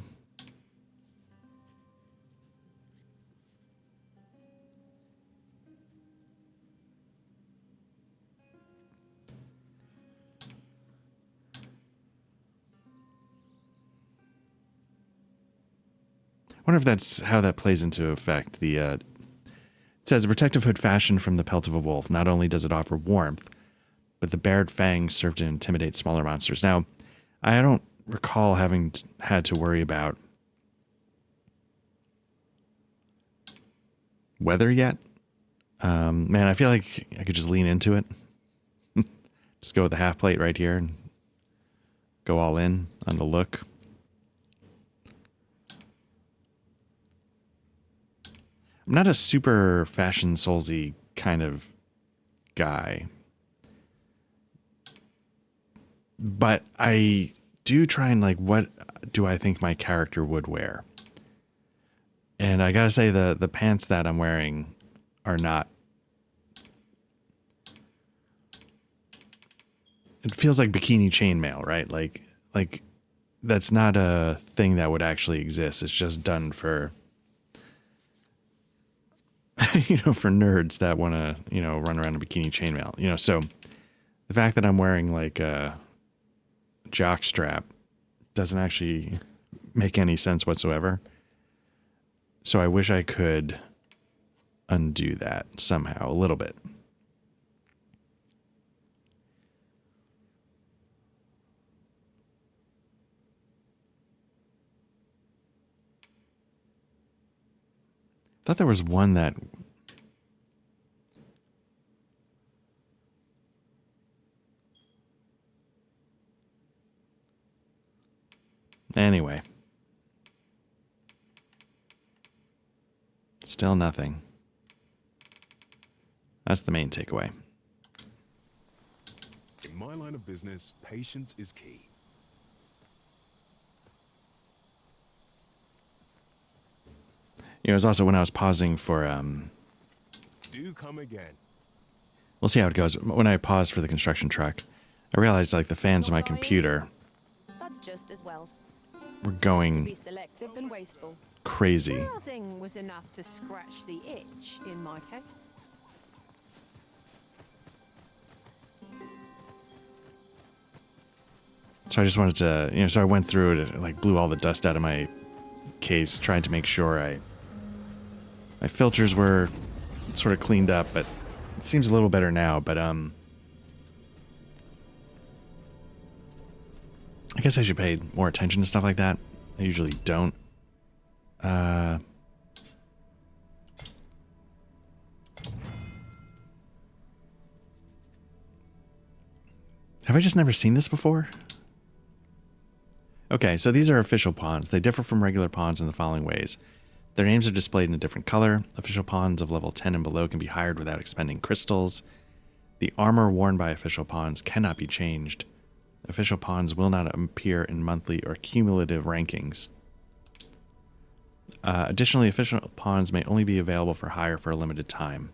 S1: I wonder if that's how that plays into effect. It says a protective hood fashioned from the pelt of a wolf. Not only does it offer warmth, but the bared fangs serve to intimidate smaller monsters. Now, I don't recall having had to worry about weather yet. Man, I feel like I could just lean into it. Just go with the half plate right here and go all in on the look. I'm not a super fashion soulsy kind of guy. But I do try and like, what do I think my character would wear? And I gotta say the pants that I'm wearing are not it feels like bikini chainmail, right? Like that's not a thing that would actually exist. It's just done for for nerds that want to, run around in bikini chainmail. So the fact that I'm wearing like a jock strap doesn't actually make any sense whatsoever. So I wish I could undo that somehow a little bit. Thought there was one that anyway. Still nothing. That's the main takeaway.
S13: In my line of business, patience is key.
S1: It was also when I was pausing for
S13: Do come again.
S1: we'll see how it goes. When I paused for the construction truck, I realized like the fans of my computer
S8: That's just as well.
S1: were
S8: To
S1: going
S8: be selective than wasteful.
S1: crazy.
S3: Browsing was enough to scratch the itch in my case.
S1: So I just wanted to, so I went through it, like blew all the dust out of my case, trying to make sure my filters were sort of cleaned up, but it seems a little better now. But I guess I should pay more attention to stuff like that. I usually don't. Have I just never seen this before? Okay, so these are official pawns. They differ from regular pawns in the following ways. Their names are displayed in a different color. Official pawns of level 10 and below can be hired without expending crystals. The armor worn by official pawns cannot be changed. Official pawns will not appear in monthly or cumulative rankings. Additionally, official pawns may only be available for hire for a limited time.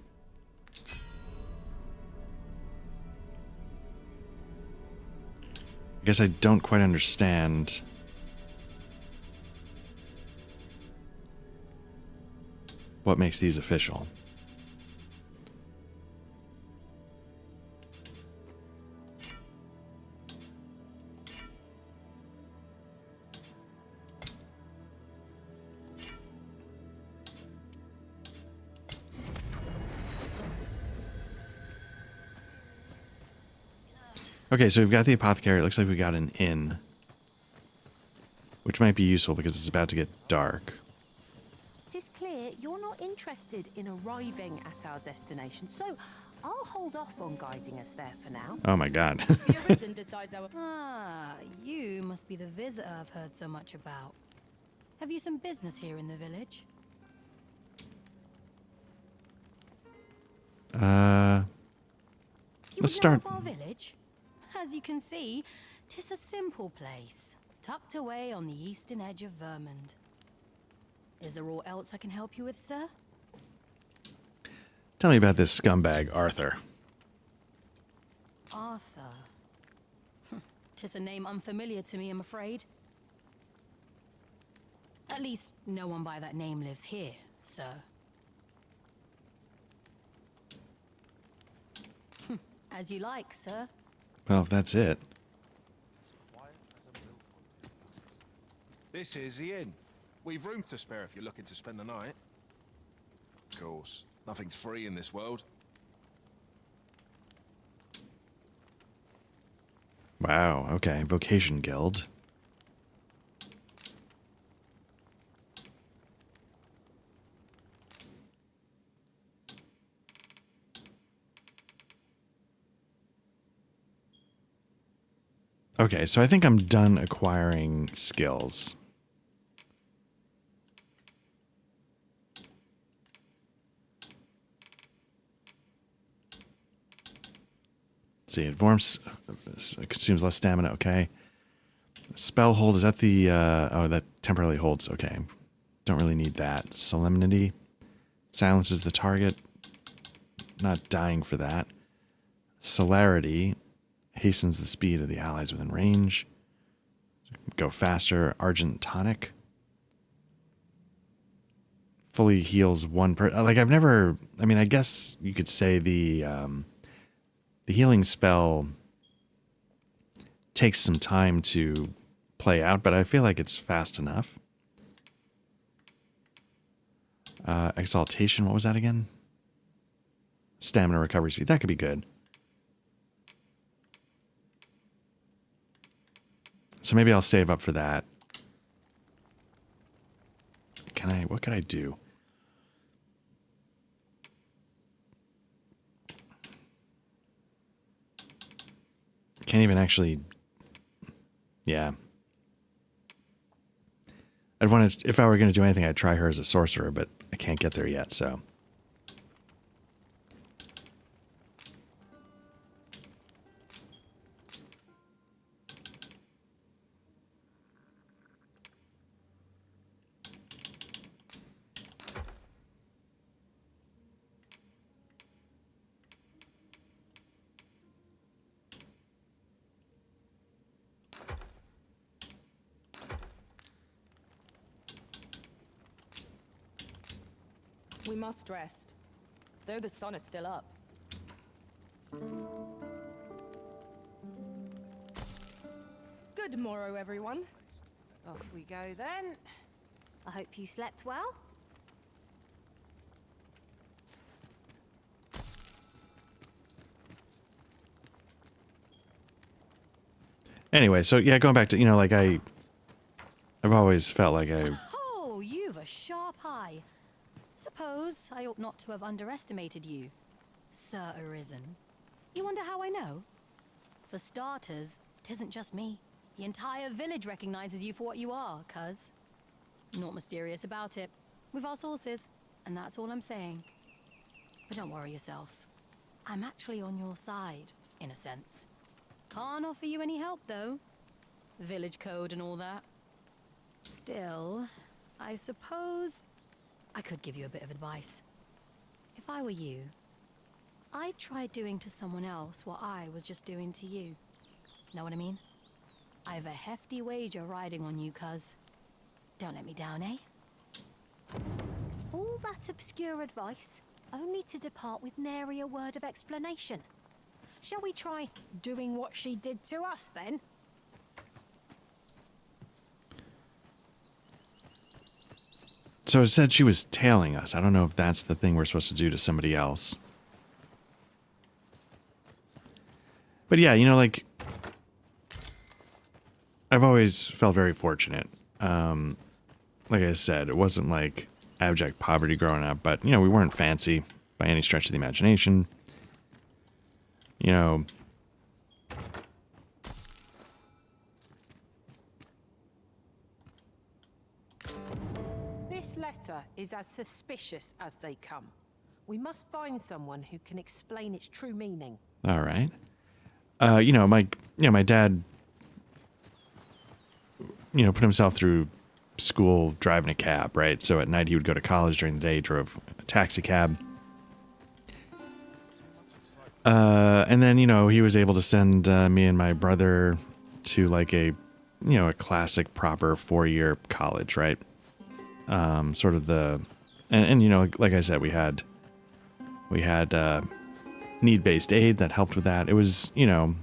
S1: I guess I don't quite understand what makes these official. Okay, so we've got the apothecary. It looks like we got an inn, which might be useful because it's about to get dark.
S3: It is clear you're not interested in arriving at our destination, so I'll hold off on guiding us there for now.
S1: Oh my god.
S8: Your reason decides our...
S11: Ah, you must be the visitor I've heard so much about. Have you some business here in the village?
S1: Let's start.
S11: Our village? As you can see, 'tis a simple place, tucked away on the eastern edge of Vermond. Is there aught else I can help you with, sir?
S1: Tell me about this scumbag, Arthur.
S11: Arthur. 'Tis a name unfamiliar to me, I'm afraid. At least, no one by that name lives here, sir. As you like, sir.
S1: Well, if that's it.
S4: This is the inn. We've room to spare if you're looking to spend the night. Of course, nothing's free in this world.
S1: Wow, okay. Vocation Guild. Okay, so I think I'm done acquiring skills. Let's see, it consumes less stamina, okay. Spell hold, is that the, oh, that temporarily holds, okay. Don't really need that. Solemnity, silences the target. Not dying for that. Celerity, Hastens the speed of the allies within range. Go faster. Argent tonic. Fully heals one per. Like I've never. I mean, I guess you could say the healing spell takes some time to play out, but I feel like it's fast enough. Exaltation. What was that again? Stamina recovery speed. That could be good. So maybe I'll save up for that. What can I do? Can't even actually. Yeah. I'd want to, if I were going to do anything, I'd try her as a sorcerer, but I can't get there yet, so.
S8: We must rest, though the sun is still up. Good morrow, everyone.
S3: Off we go then. I hope you slept well.
S1: Anyway, so yeah, going back to, like I've always felt like
S11: Oh, you've a sharp eye. Suppose I ought not to have underestimated you, Sir Arisen. You wonder how I know? For starters, 'tisn't just me. The entire village recognizes you for what you are, cuz. Not mysterious about it. We've our sources, and that's all I'm saying. But don't worry yourself. I'm actually on your side, in a sense. Can't offer you any help, though. Village code and all that. Still, I suppose I could give you a bit of advice. If I were you, I'd try doing to someone else what I was just doing to you. Know what I mean? I've a hefty wager riding on you, cuz. Don't let me down, eh?
S3: All that obscure advice, only to depart with nary a word of explanation. Shall we try doing what she did to us, then?
S1: So it said she was tailing us. I don't know if that's the thing we're supposed to do to somebody else. But yeah, like, I've always felt very fortunate. Like I said, it wasn't like abject poverty growing up, but, we weren't fancy by any stretch of the imagination.
S14: This letter is as suspicious as they come. We must find someone who can explain its true meaning.
S1: All right. My dad, put himself through school driving a cab, right? So at night he would go to college, during the day he drove a taxi cab. And then, he was able to send me and my brother to like a classic proper 4-year college, right? Sort of and like I said, we had need-based aid that helped with that. It was, and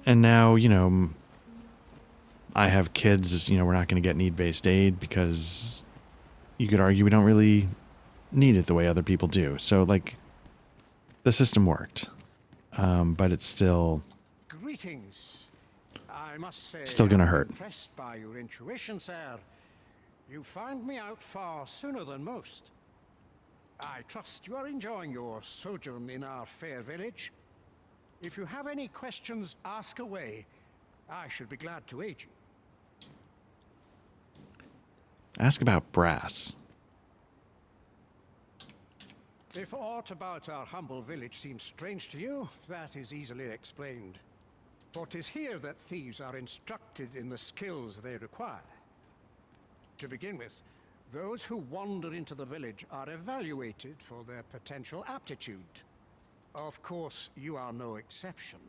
S1: now, I have kids, we're not going to get need-based aid because you could argue we don't really need it the way other people do. So, like, the system worked, but it's still...
S6: Greetings. I must say,
S1: still gonna hurt.
S6: I'm impressed by your intuition, sir. You found me out far sooner than most. I trust you are enjoying your sojourn in our fair village. If you have any questions, ask away. I should be glad to aid you.
S1: Ask about brass.
S6: If aught about our humble village seems strange to you, that is easily explained. For 'tis here that thieves are instructed in the skills they require. To begin with, those who wander into the village are evaluated for their potential aptitude.
S15: Of course, you are no exception.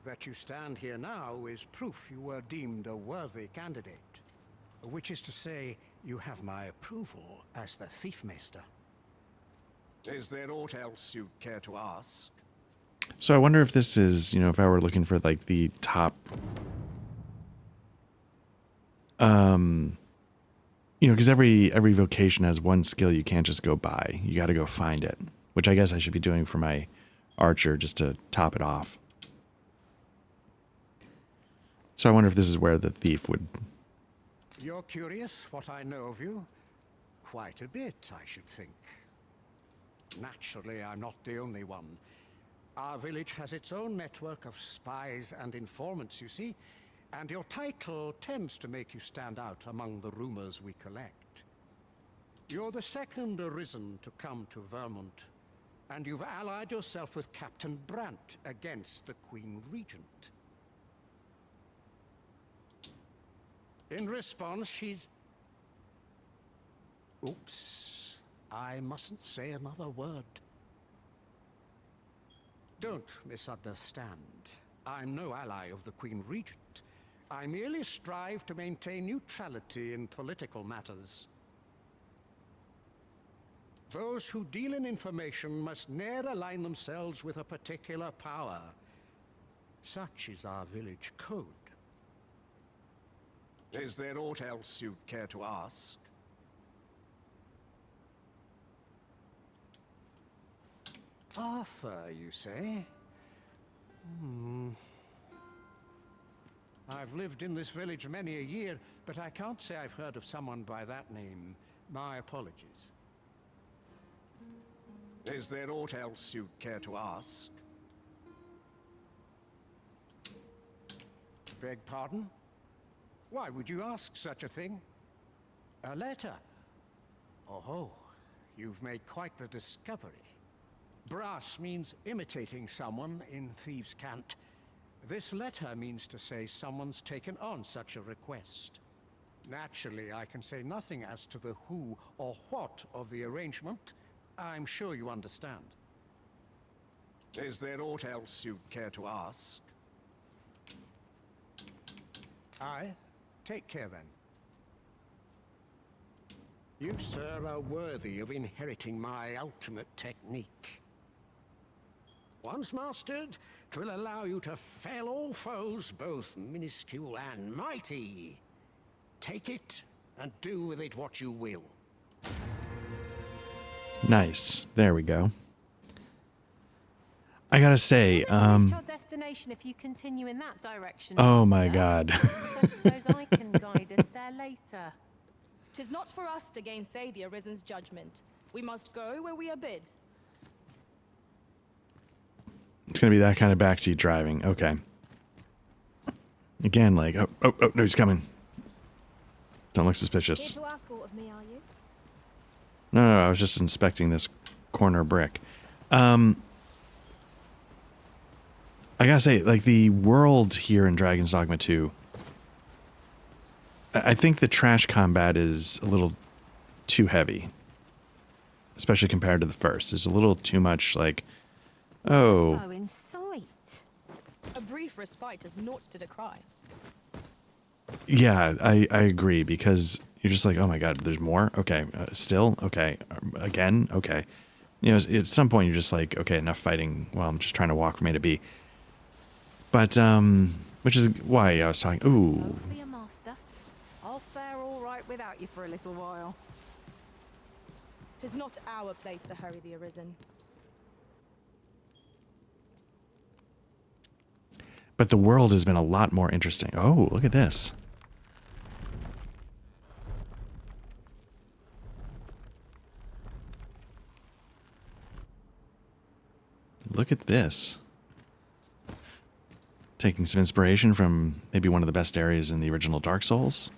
S15: That you stand here now is proof you were deemed a worthy candidate. Which is to say, you have my approval as the Thiefmeister. Is there aught else you'd care to ask?
S1: So I wonder if this is, you know, if I were looking for like the top, you know, because every vocation has one skill you can't just go buy. You got to go find it, which I guess I should be doing for my archer just to top it off. So I wonder if this is where the thief would...
S15: You're curious what I know of you? Quite a bit, I should think. Naturally, I'm not the only one. Our village has its own network of spies and informants, you see, and your title tends to make you stand out among the rumors we collect. You're the second Arisen to come to Vermont, and you've allied yourself with Captain Brant against the Queen Regent. In response, she's... Oops. I mustn't say another word. Don't misunderstand. I'm no ally of the Queen Regent. I merely strive to maintain neutrality in political matters. Those who deal in information must ne'er align themselves with a particular power. Such is our village code. Is there aught else you'd care to ask? Arthur, you say? I've lived in this village many a year, but I can't say I've heard of someone by that name. My apologies. Is there aught else you'd care to ask? Beg pardon? Why would you ask such a thing? A letter? Oh, you've made quite the discovery. Brass means imitating someone in thieves' cant. This letter means to say someone's taken on such a request. Naturally, I can say nothing as to the who or what of the arrangement. I'm sure you understand. Is there aught else you'd care to ask? Aye. Take care then. You, sir, are worthy of inheriting my ultimate technique. Once mastered, 'twill allow you to fell all foes, both minuscule and mighty. Take it, and do with it what you will.
S1: Nice. There we go. I gotta say,
S14: Reach our destination if you continue in that direction.
S1: oh my
S14: Master.
S1: god.
S14: I suppose I can guide us there later.
S8: 'Tis not for us to gainsay the Arisen's judgment. We must go where we are bid.
S1: It's gonna be that kind of backseat driving. Okay. Again, like, oh, no, he's coming. Don't look suspicious.
S3: Here to ask aught of me, are you?
S1: No, I was just inspecting this corner brick. I gotta say, like, the world here in Dragon's Dogma 2, I think the trash combat is a little too heavy. Especially compared to the first. It's a little too much, like, oh.
S14: Foe in sight.
S8: A brief respite is naught to decry.
S1: Yeah, I agree, because you're just like, oh my god, there's more? Okay, still? Okay, again? Okay. You know, at some point you're just like, okay, enough fighting while I'm just trying to walk from A to B. But, which is why I was talking, ooh.
S14: For your master. I'll fare all right without you for a little while.
S8: 'Tis not our place to hurry the Arisen.
S1: But the world has been a lot more interesting. Oh, look at this. Look at this. Taking some inspiration from maybe one of the best areas in the original Dark Souls.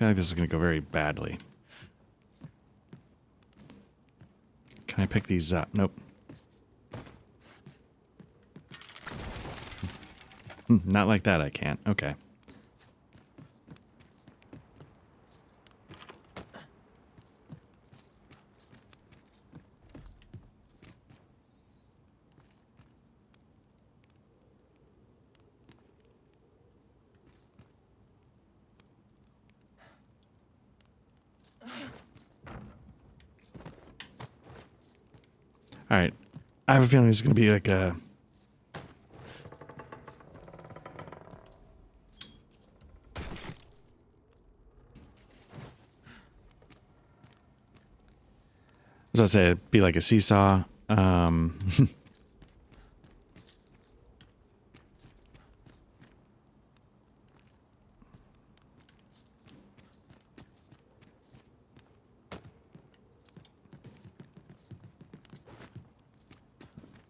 S1: feel like this is going to go very badly. Can I pick these up? Nope. Not like that, I can't. Okay. All right. I have a feeling this is going to be like a... As I say, it'd be like a seesaw.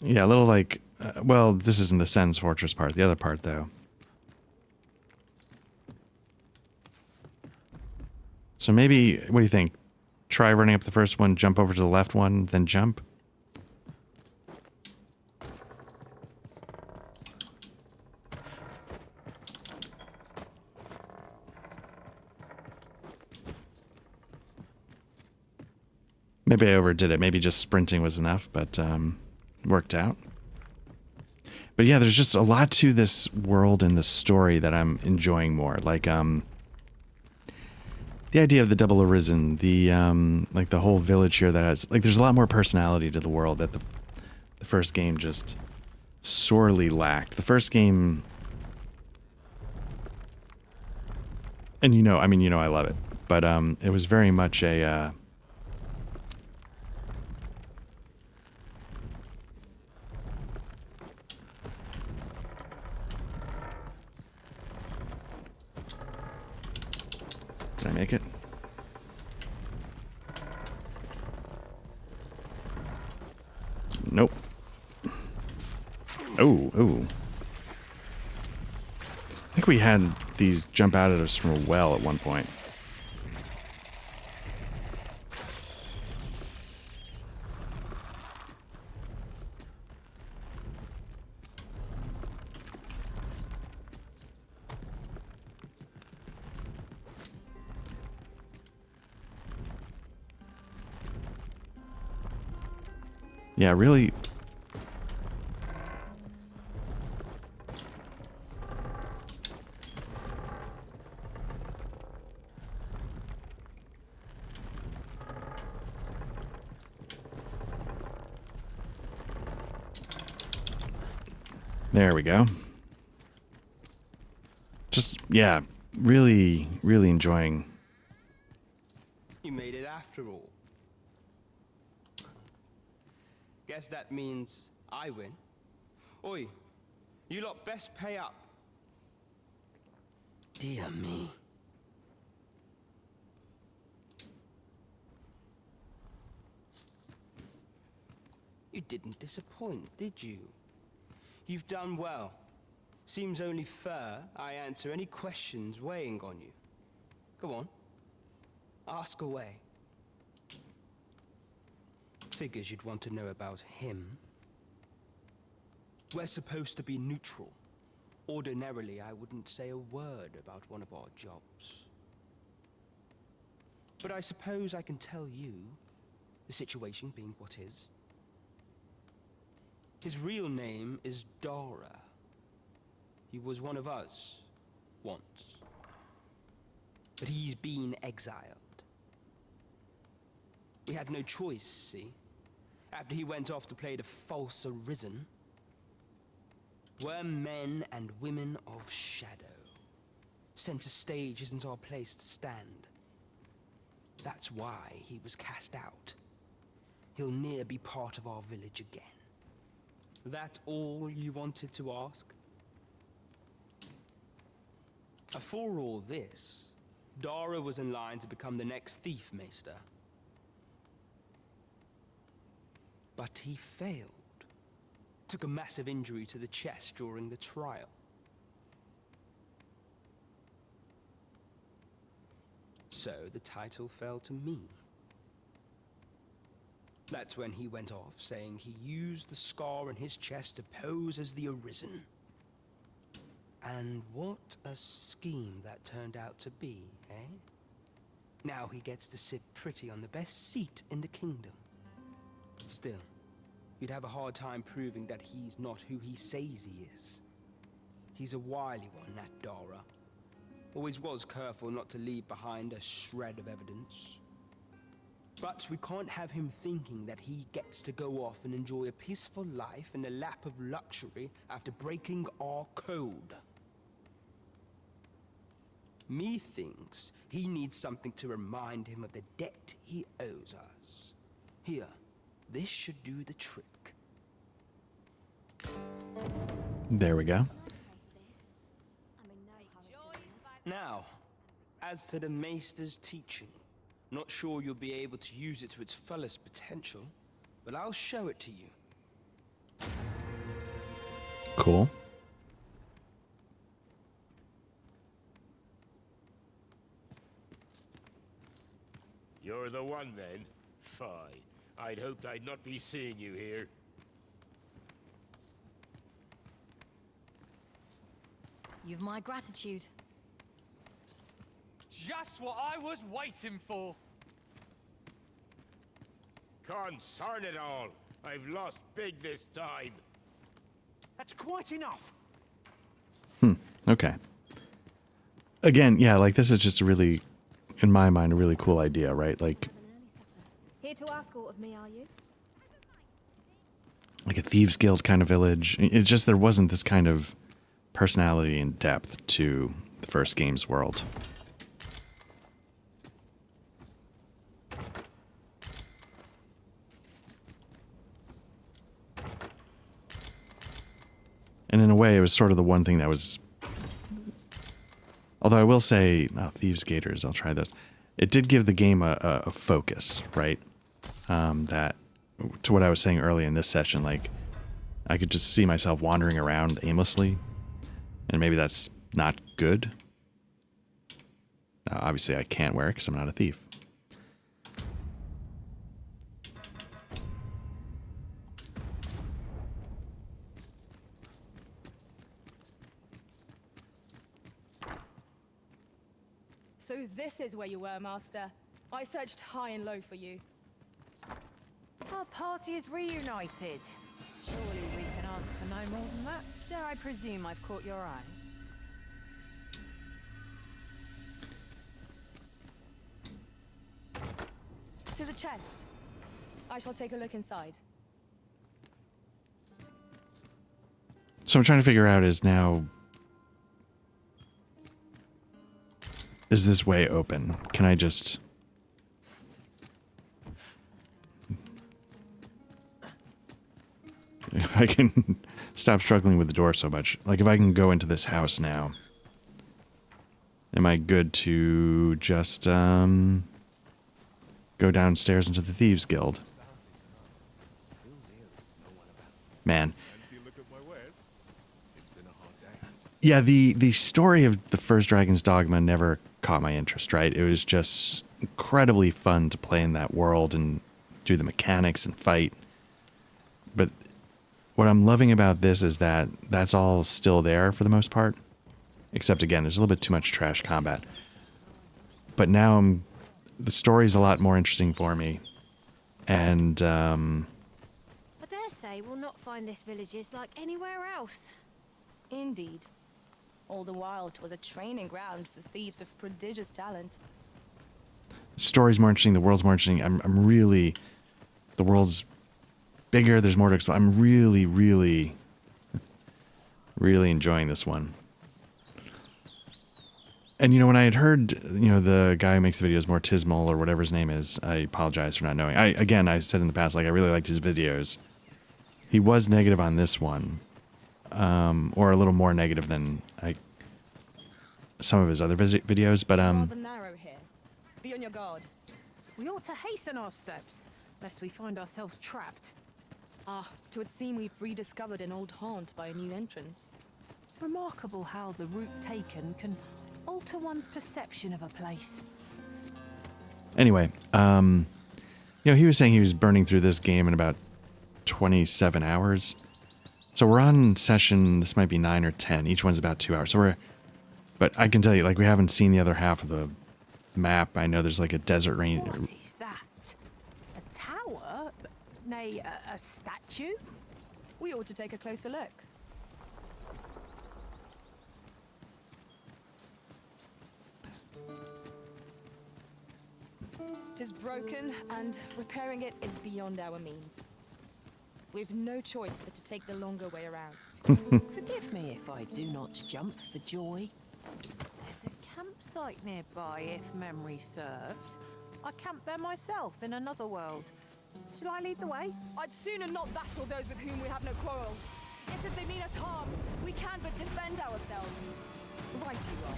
S1: Yeah, a little like... well, this isn't the Sen's Fortress part. The other part, though. So maybe... What do you think? Try running up the first one, jump over to the left one, then jump? Maybe I overdid it. Maybe just sprinting was enough, but worked out. But yeah, there's just a lot to this world and this story that I'm enjoying more. Like, the idea of the double arisen, the, like the whole village here that has, like, there's a lot more personality to the world that the first game just sorely lacked. The first game, and you know, I mean, you know I love it, but it was very much a... Did I make it? Nope. Oh, oh. I think we had these jump out at us from a well at one point. Yeah, really. There we go. Just, yeah, really, really enjoying.
S10: You made it after all. Guess that means I win. Oi, you lot best pay up. Dear me. You didn't disappoint, did you? You've done well. Seems only fair I answer any questions weighing on you. Go on. Ask away. Figures you'd want to know about him. We're supposed to be neutral. Ordinarily, I wouldn't say a word about one of our jobs. But I suppose I can tell you, the situation being what is. His real name is Dara. He was one of us, once. But he's been exiled. We had no choice, see? After he went off to play the false arisen. We're men and women of shadow. Center stage isn't our place to stand. That's why he was cast out. He'll ne'er be part of our village again. That all you wanted to ask? For all this, Dara was in line to become the next thief maester. But he failed. Took a massive injury to the chest during the trial. So the title fell to me. That's when he went off, saying he used the scar on his chest to pose as the Arisen. And what a scheme that turned out to be, eh? Now he gets to sit pretty on the best seat in the kingdom. Still, you'd have a hard time proving that he's not who he says he is. He's a wily one, that Dara. Always was careful not to leave behind a shred of evidence. But we can't have him thinking that he gets to go off and enjoy a peaceful life in the lap of luxury after breaking our code. Me thinks he needs something to remind him of the debt he owes us. Here, this should do the trick.
S1: There we go.
S10: Now, as to the Maester's teaching, not sure you'll be able to use it to its fullest potential, but I'll show it to you.
S1: Cool.
S16: You're the one, then? Fie. I'd hoped I'd not be seeing you here.
S11: You've my gratitude.
S12: Just what I was waiting for.
S16: Concern it all. I've lost big this time.
S15: That's quite enough.
S1: Okay. Again, yeah, like this is just a really, in my mind, a really cool idea, right? Like
S8: Here to ask aught of me, are you?
S1: a thieves guild kind of village. It's just there wasn't this kind of personality and depth to the first game's world. And in a way, it was sort of the one thing that was... Although I will say, Thieves Gators, I'll try those. It did give the game a focus, right? That, to what I was saying earlier in this session, like, I could just see myself wandering around aimlessly. And maybe that's not good. Obviously, I can't wear it because I'm not a thief.
S8: So this is where you were, Master. I searched high and low for you.
S14: Our party is reunited. Surely we can ask for no more than that. Dare I presume I've caught your eye?
S8: To the chest. I shall take a look inside.
S1: So I'm trying to figure out is now... Is this way open? Can I just... If I can stop struggling with the door so much. Like, if I can go into this house now. Am I good to just, go downstairs into the Thieves Guild? Man. Yeah, the story of the first Dragon's Dogma never caught my interest, right? It was just incredibly fun to play in that world and do the mechanics and fight. But what I'm loving about this is that that's all still there for the most part. Except, again, there's a little bit too much trash combat. But now the story's a lot more interesting for me. And,
S3: I dare say we'll not find this village is like anywhere else.
S8: Indeed. All the while, it was a training ground for thieves of prodigious talent.
S1: the story's more interesting, the world's more interesting. I'm really... The world's bigger, there's more to explore. I'm really, really, really enjoying this one. And, you know, when I had heard, you know, the guy who makes the videos, Mortismal or whatever his name is, I apologize for not knowing. Again, I said in the past, like, I really liked his videos. He was negative on this one. Or a little more negative than some of his other videos, but,
S8: Rather narrow here. Be on your guard.
S14: We ought to hasten our steps, lest we find ourselves trapped.
S8: Ah, 'twould seem we've rediscovered an old haunt by a new entrance.
S14: Remarkable how the route taken can alter one's perception of a place.
S1: Anyway, he was saying he was burning through this game in about 27 hours. So we're on session, this might be 9 or 10. Each one's about 2 hours. But I can tell you, like, we haven't seen the other half of the map. I know there's like a desert range.
S14: What is that? A tower? Nay, a statue?
S8: We ought to take a closer look. It is broken, and repairing it is beyond our means. We've no choice but to take the longer way around.
S14: Forgive me if I do not jump for joy. There's a campsite nearby, if memory serves. I camped there myself in another world. Shall I lead the way?
S8: I'd sooner not battle those with whom we have no quarrel. Yet if they mean us harm, we can but defend ourselves. Right you are.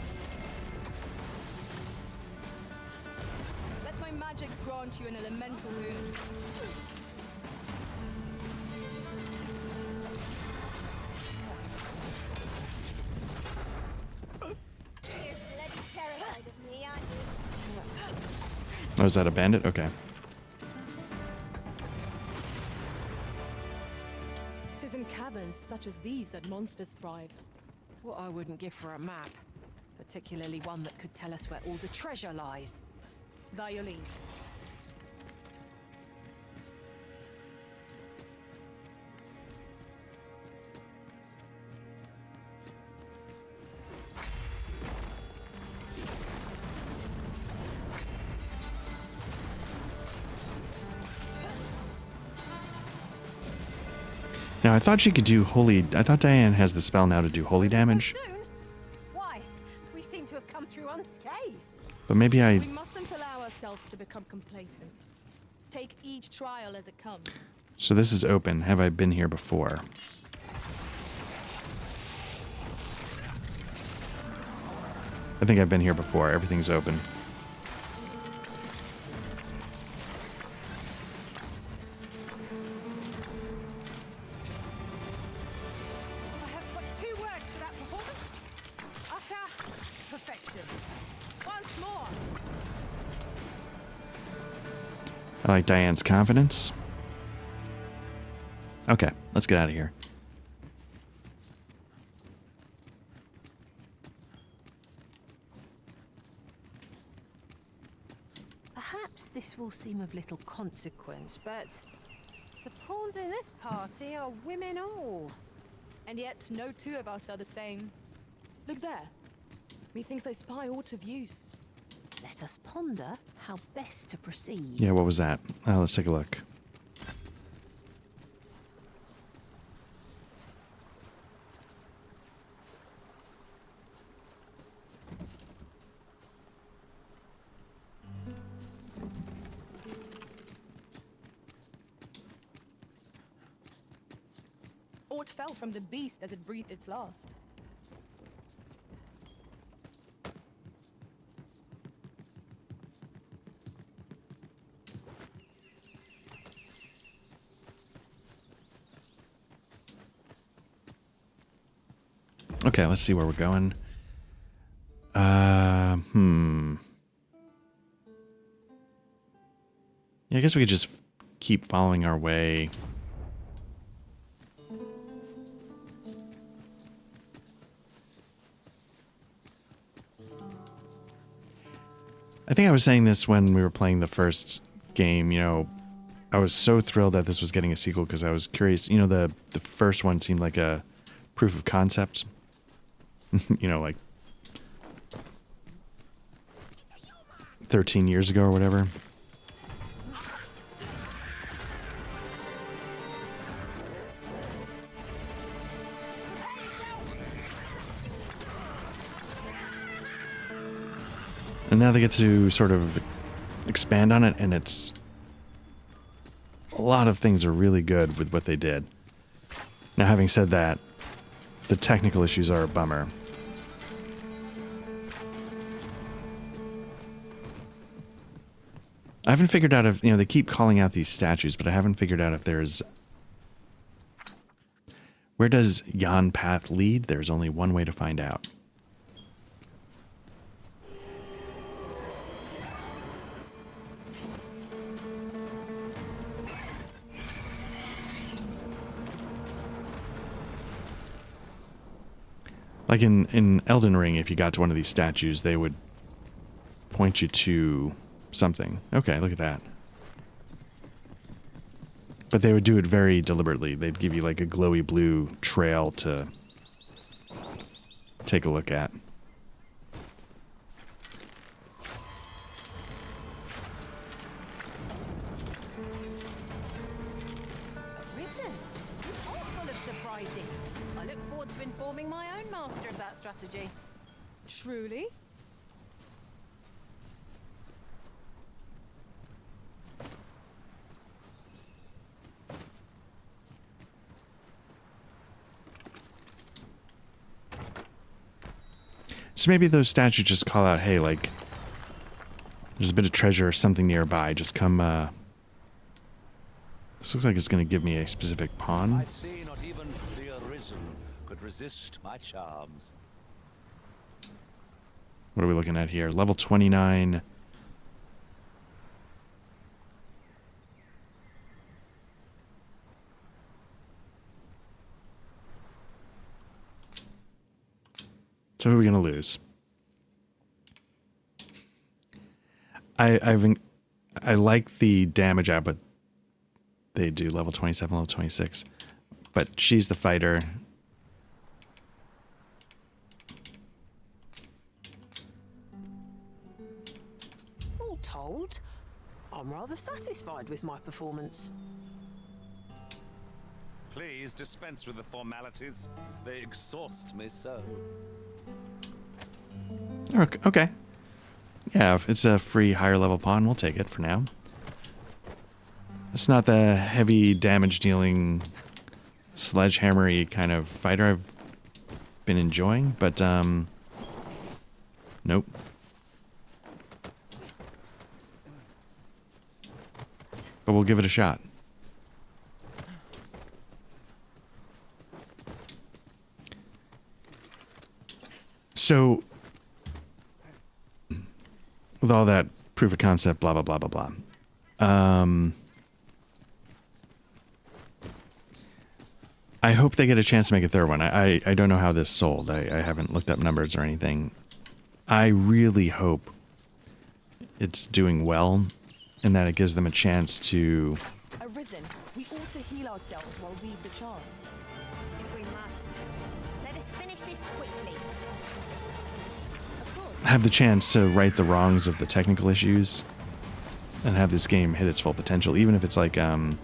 S8: Let my magics grant you an elemental wound.
S9: Terrified of me, aren't you?
S1: Oh, is that a bandit? Okay.
S8: It is in caverns such as these that monsters thrive.
S14: What I wouldn't give for a map. Particularly one that could tell us where all the treasure lies.
S8: By your leave.
S1: Now, I thought she could do holy... I thought Diane has the spell now to do holy damage.
S3: Why? We seem to have come through unscathed.
S1: But maybe
S8: We
S1: I...
S8: mustn't allow ourselves to become complacent. Take each trial as it comes.
S1: So this is open. Have I been here before? I think I've been here before. Everything's open.
S14: I have but 2 words for that performance. Utter perfection.
S8: Once more.
S1: I like Diane's confidence. Okay, let's get out of here.
S14: Perhaps this will seem of little consequence, but the pawns in this party are women all.
S8: And yet no two of us are the same. Look there. Methinks I spy aught of use.
S14: Let us ponder how best to proceed.
S1: Yeah, what was that? Let's take a look.
S8: Aught fell from the beast as it breathed its last.
S1: Okay, let's see where we're going. Yeah, I guess we could just keep following our way. I think I was saying this when we were playing the first game, you know, I was so thrilled that this was getting a sequel because I was curious. You know, the first one seemed like a proof of concept. You know, like 13 years ago or whatever. And now they get to sort of expand on it, and it's... a lot of things are really good with what they did. Now, having said that, the technical issues are a bummer. I haven't figured out if, you know, they keep calling out these statues, but I haven't figured out if there's... Where does yon path lead? There's only one way to find out. Like in Elden Ring, if you got to one of these statues, they would point you to something. Okay, look at that. But they would do it very deliberately. They'd give you like a glowy blue trail to take a look at.
S3: Risen, you are full of surprises. I look forward to informing my own master of that strategy.
S8: Truly?
S1: So maybe those statues just call out, hey, like, there's a bit of treasure or something nearby. Just come, this looks like it's going to give me a specific pawn.
S17: I see not even the Arisen could resist my charms.
S1: What are we looking at here? Level 29. So who are we going to lose? I like the damage output they do, level 27, level 26. But she's the fighter.
S14: All told, I'm rather satisfied with my performance.
S17: Please dispense with the formalities. They exhaust me so.
S1: Okay. Yeah, if it's a free higher level pawn, we'll take it for now. It's not the heavy damage dealing sledgehammery kind of fighter I've been enjoying, but nope. But we'll give it a shot. So, with all that proof of concept, blah, blah, blah, blah, blah. I hope they get a chance to make a third one. I don't know how this sold. I haven't looked up numbers or anything. I really hope it's doing well and that it gives them a chance to...
S8: Arisen, we ought to heal ourselves while we've the chance.
S3: If we must, let us finish this quickly. Of course.
S1: have the chance to right the wrongs of the technical issues and have this game hit its full potential, even if it's like a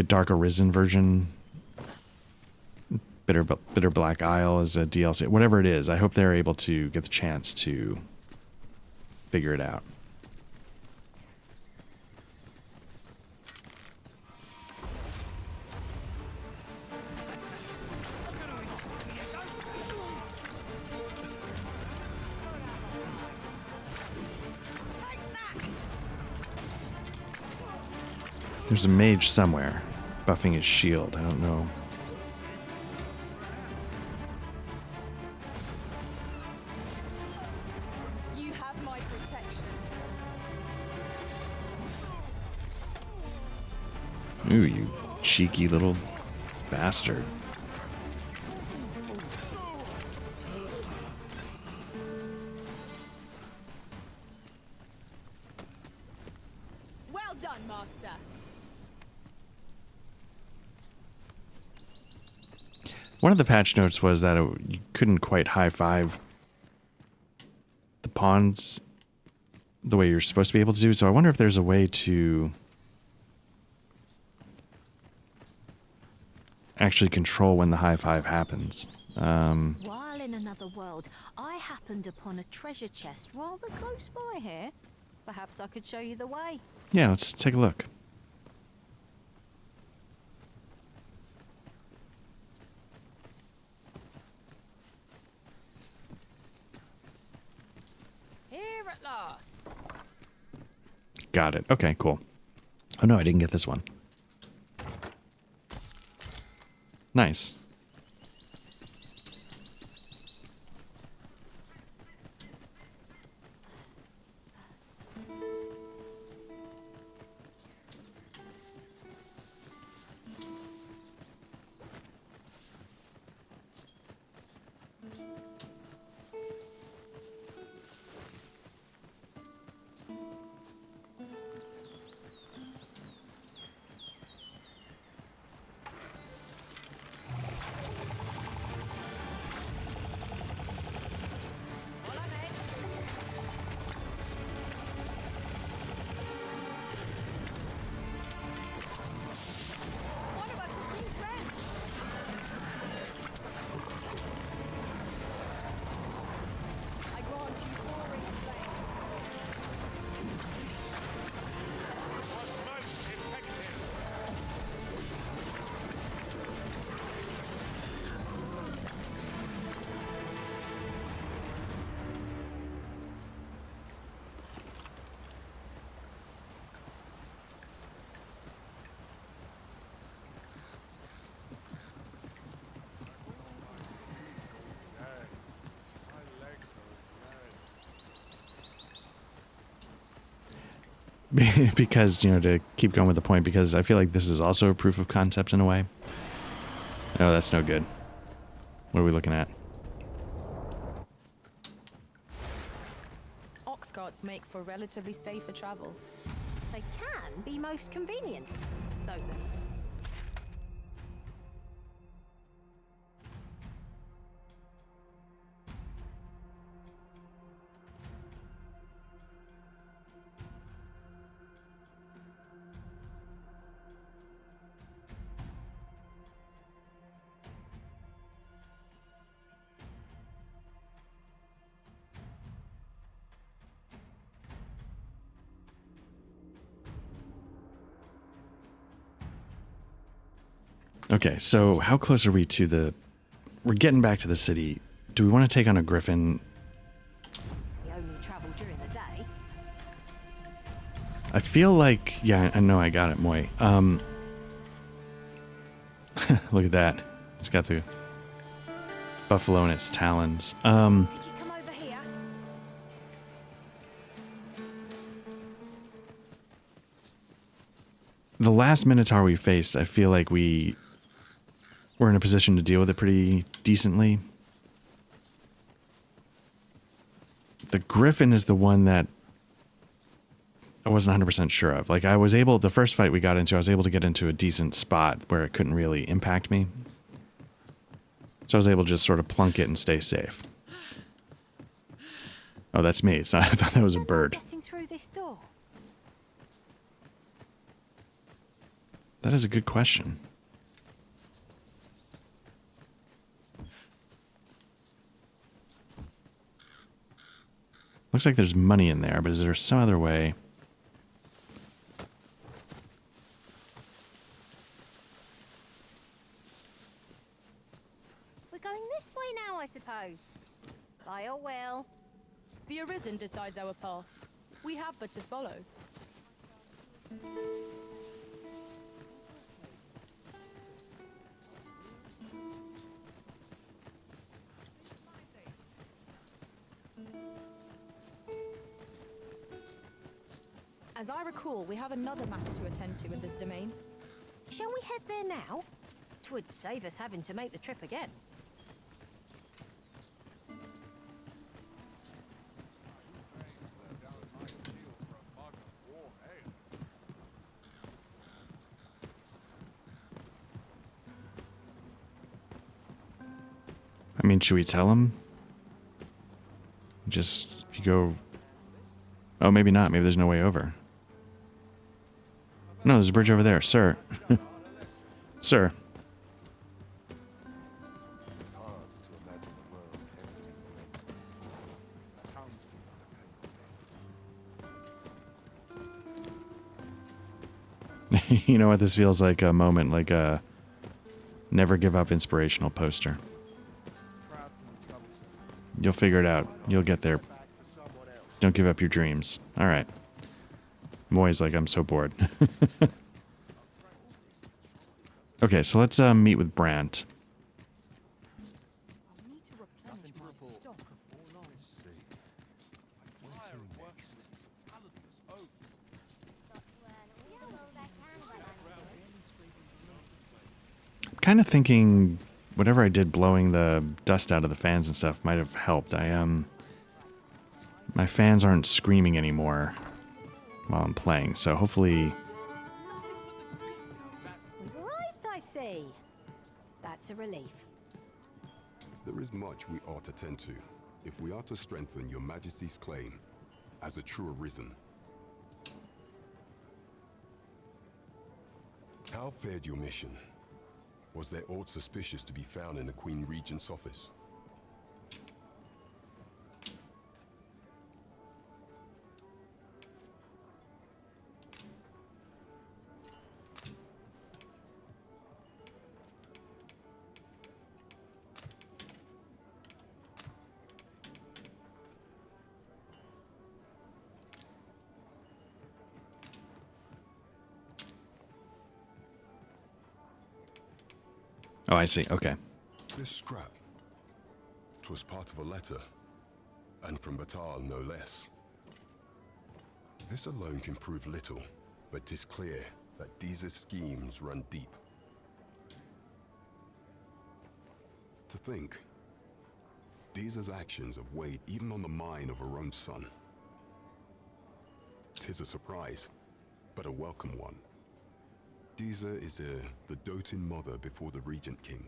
S1: Dark Arisen version. Bitter Black Isle as a DLC, whatever it is. I hope they're able to get the chance to figure it out. There's a mage somewhere buffing his shield. I don't know.
S8: You have my protection.
S1: Ooh, you cheeky little bastard.
S8: Well done, Master.
S1: One of the patch notes was that you couldn't quite high-five the pawns the way you're supposed to be able to do. So I wonder if there's a way to actually control when the high-five happens.
S3: While in another world, I happened upon a treasure chest rather close by here. Perhaps I could show you the way.
S1: Yeah, let's take a look.
S3: Here at last.
S1: Got it. Okay, cool. Oh no, I didn't get this one. Nice. because, you know, to keep going with the point, because I feel like this is also a proof of concept in a way. Oh, that's no good. What are we looking at?
S8: Ox carts make for relatively safer travel.
S3: They can be most convenient, don't they?
S1: Okay, so how close are we to the... We're getting back to the city. Do we want to take on a griffin?
S3: We only travel during the day.
S1: I feel like... Yeah, I know I got it, Moy. Look at that. It's got the buffalo in its talons.
S3: Could you come over here?
S1: The last Minotaur we faced, I feel like we're in a position to deal with it pretty decently. The griffin is the one that I wasn't 100% sure of. Like, I was able, the first fight we got into, I was able to get into a decent spot where it couldn't really impact me. So I was able to just sort of plunk it and stay safe. Oh, that's me. It's not, I thought that was a bird.
S3: Getting through this door.
S1: That is a good question. Looks like there's money in there, but is there some other way?
S3: We're going this way now, I suppose. By your will.
S8: The Arisen decides our path. We have but to follow. As I recall, we have another matter to attend to in this domain.
S3: Shall we head there now? 'Twould save us having to make the trip again.
S1: I mean, should we tell him? Just, if you go... Oh, maybe not. Maybe there's no way over. No, there's a bridge over there. Sir. Sir. You know what? This feels like a moment, like a never give up inspirational poster. You'll figure it out. You'll get there. Don't give up your dreams. All right. Moy's like, I'm so bored. Okay, so let's meet with Brant. I'm kind of thinking whatever I did blowing the dust out of the fans and stuff might have helped. My fans aren't screaming anymore while I'm playing, so hopefully...
S3: We've arrived, I see. That's a relief.
S13: There is much we ought to tend to, if we are to strengthen your Majesty's claim as a true Arisen. How fared your mission? Was there aught suspicious to be found in the Queen Regent's office?
S1: Oh, I see. Okay.
S13: This scrap. 'Twas part of a letter. And from Batal, no less. This alone can prove little, but 'tis clear that Deeza's schemes run deep. To think, Deeza's actions have weighed even on the mind of her own son. 'Tis a surprise, but a welcome one. Deeza is the doting mother before the Regent King.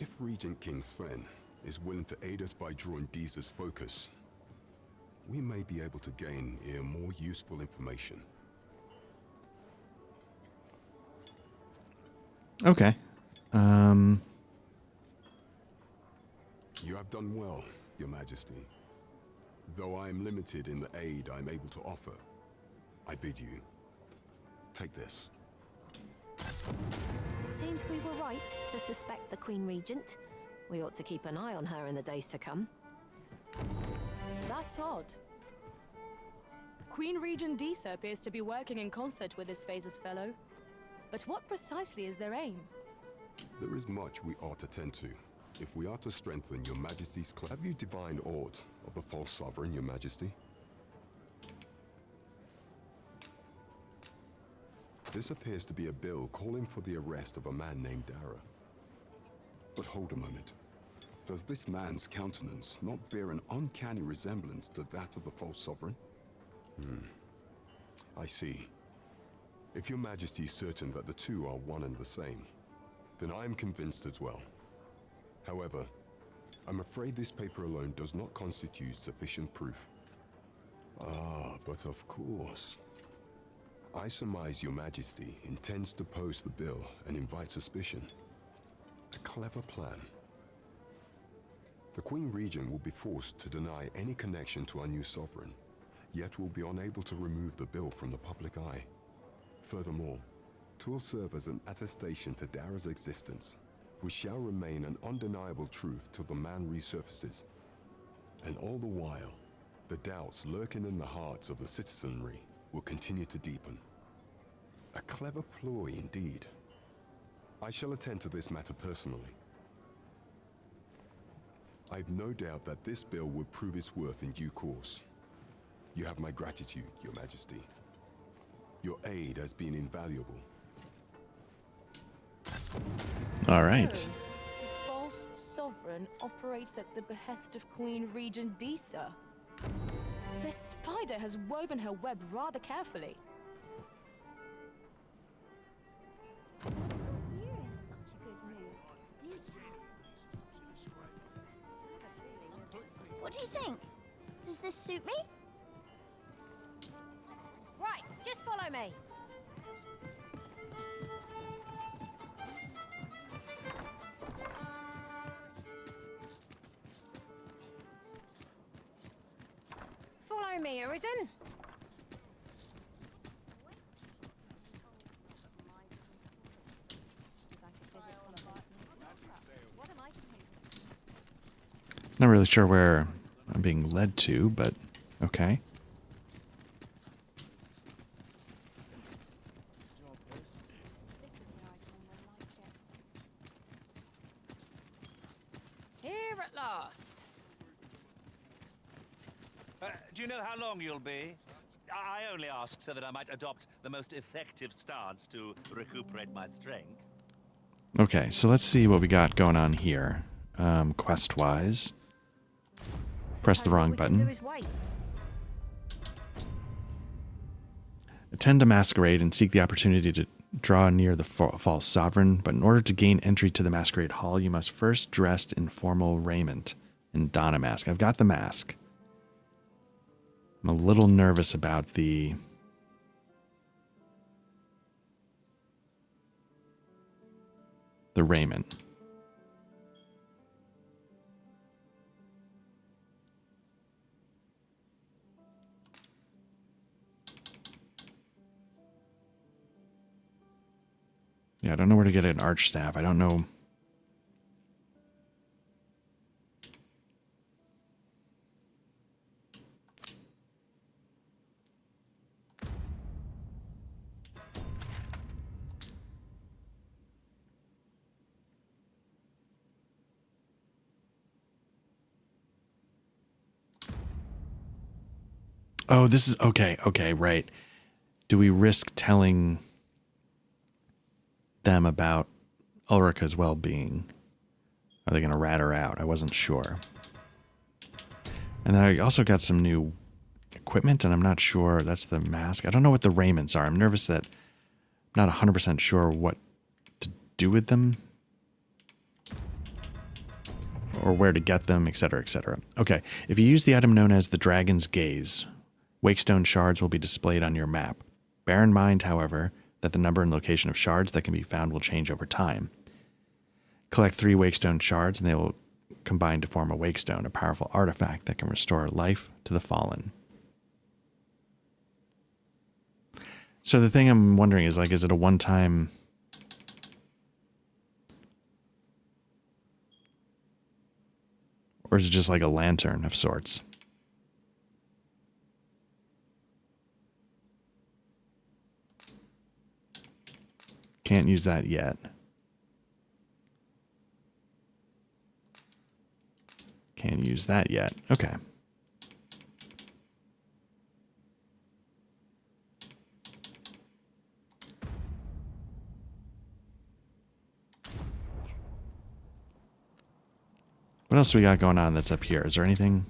S13: If Regent King Sven is willing to aid us by drawing Deeza's focus, we may be able to gain more useful information.
S1: Okay.
S13: You have done well, Your Majesty. Though I am limited in the aid I'm able to offer, I bid you, take this.
S3: It seems we were right to suspect the Queen Regent. We ought to keep an eye on her in the days to come.
S8: That's odd. Queen Regent Deesa appears to be working in concert with this Phases fellow. But what precisely is their aim?
S13: There is much we ought to tend to, if we are to strengthen Your Majesty's claim. Have you divined aught of the false sovereign, Your Majesty? This appears to be a bill calling for the arrest of a man named Dara. But hold a moment. Does this man's countenance not bear an uncanny resemblance to that of the false sovereign? I see. If Your Majesty is certain that the two are one and the same, then I am convinced as well. However, I'm afraid this paper alone does not constitute sufficient proof. But of course. I surmise Your Majesty intends to post the bill and invite suspicion. A clever plan. The Queen Regent will be forced to deny any connection to our new sovereign, yet will be unable to remove the bill from the public eye. Furthermore, 'twill serve as an attestation to Dara's existence, which shall remain an undeniable truth till the man resurfaces. And all the while, the doubts lurking in the hearts of the citizenry will continue to deepen. A clever ploy indeed. I shall attend to this matter personally. I've no doubt that this bill will prove its worth in due course. You have my gratitude, Your Majesty. Your aid has been invaluable.
S1: All right.
S8: So, the false sovereign operates at the behest of Queen Regent Deesa. This spider has woven her web rather carefully.
S9: You're in such a good mood. Do you... What do you think? Does this suit me?
S3: Right, just follow me. Follow me, Arisen.
S1: Not really sure where I'm being led to, but okay.
S3: Here at last.
S17: Do you know how long you'll be? I only ask so that I might adopt the most effective stance to recuperate my strength.
S1: Okay, so let's see what we got going on here. Quest-wise. Press the wrong button. Attend a masquerade and seek the opportunity to draw near the false sovereign, but in order to gain entry to the masquerade hall, you must first dress in formal raiment and don a mask. I've got the mask. I'm a little nervous about the raiment. Yeah, I don't know where to get an arch staff. I don't know. Oh, this is okay. Okay, right. Do we risk telling them about Ulrika's well-being? Are they going to rat her out? I wasn't sure. And then I also got some new equipment, and I'm not sure. That's the mask. I don't know what the raiments are. I'm nervous that I'm not 100% sure what to do with them or where to get them, etc., etc. Okay, if you use the item known as the Dragon's Gaze, Wakestone shards will be displayed on your map. Bear in mind, however, that the number and location of shards that can be found will change over time. Collect 3 Wakestone shards and they will combine to form a Wakestone, a powerful artifact that can restore life to the fallen. So the thing I'm wondering is, like, is it a one-time... or is it just like a lantern of sorts? Can't use that yet. Can't use that yet. Okay. What else we got going on that's up here? Is there anything?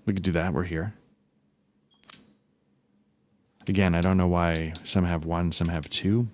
S1: We could do that. We're here. Again, I don't know why some have 1, some have 2.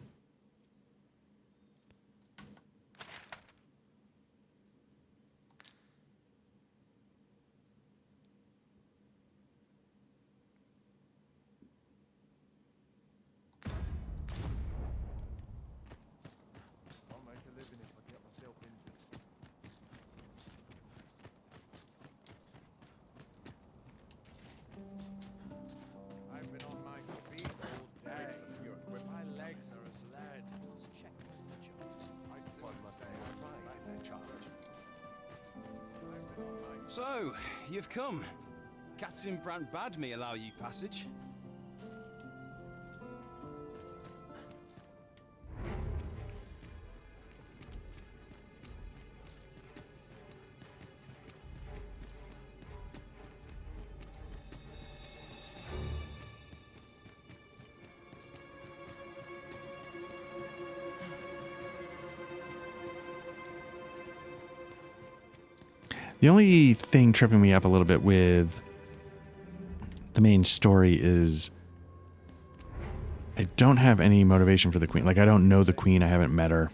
S15: I've been on my feet all day. My legs are as lead. Let's check the job. I'd soon say I'm right in their charge.
S10: So, you've come. Captain Brandt bade me allow you passage.
S1: The only thing tripping me up a little bit with the main story is I don't have any motivation for the queen. Like, I don't know the queen. I haven't met her.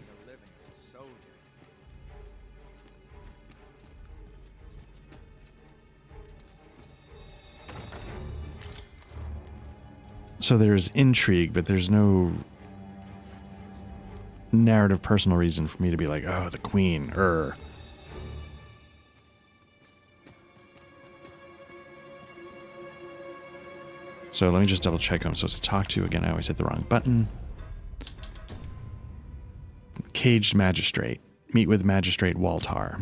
S1: So there's intrigue, but there's no narrative personal reason for me to be like, oh, the queen, So let me just double check who I'm supposed to talk to. Again, I always hit the wrong button. Caged Magistrate. Meet with Magistrate Waltar.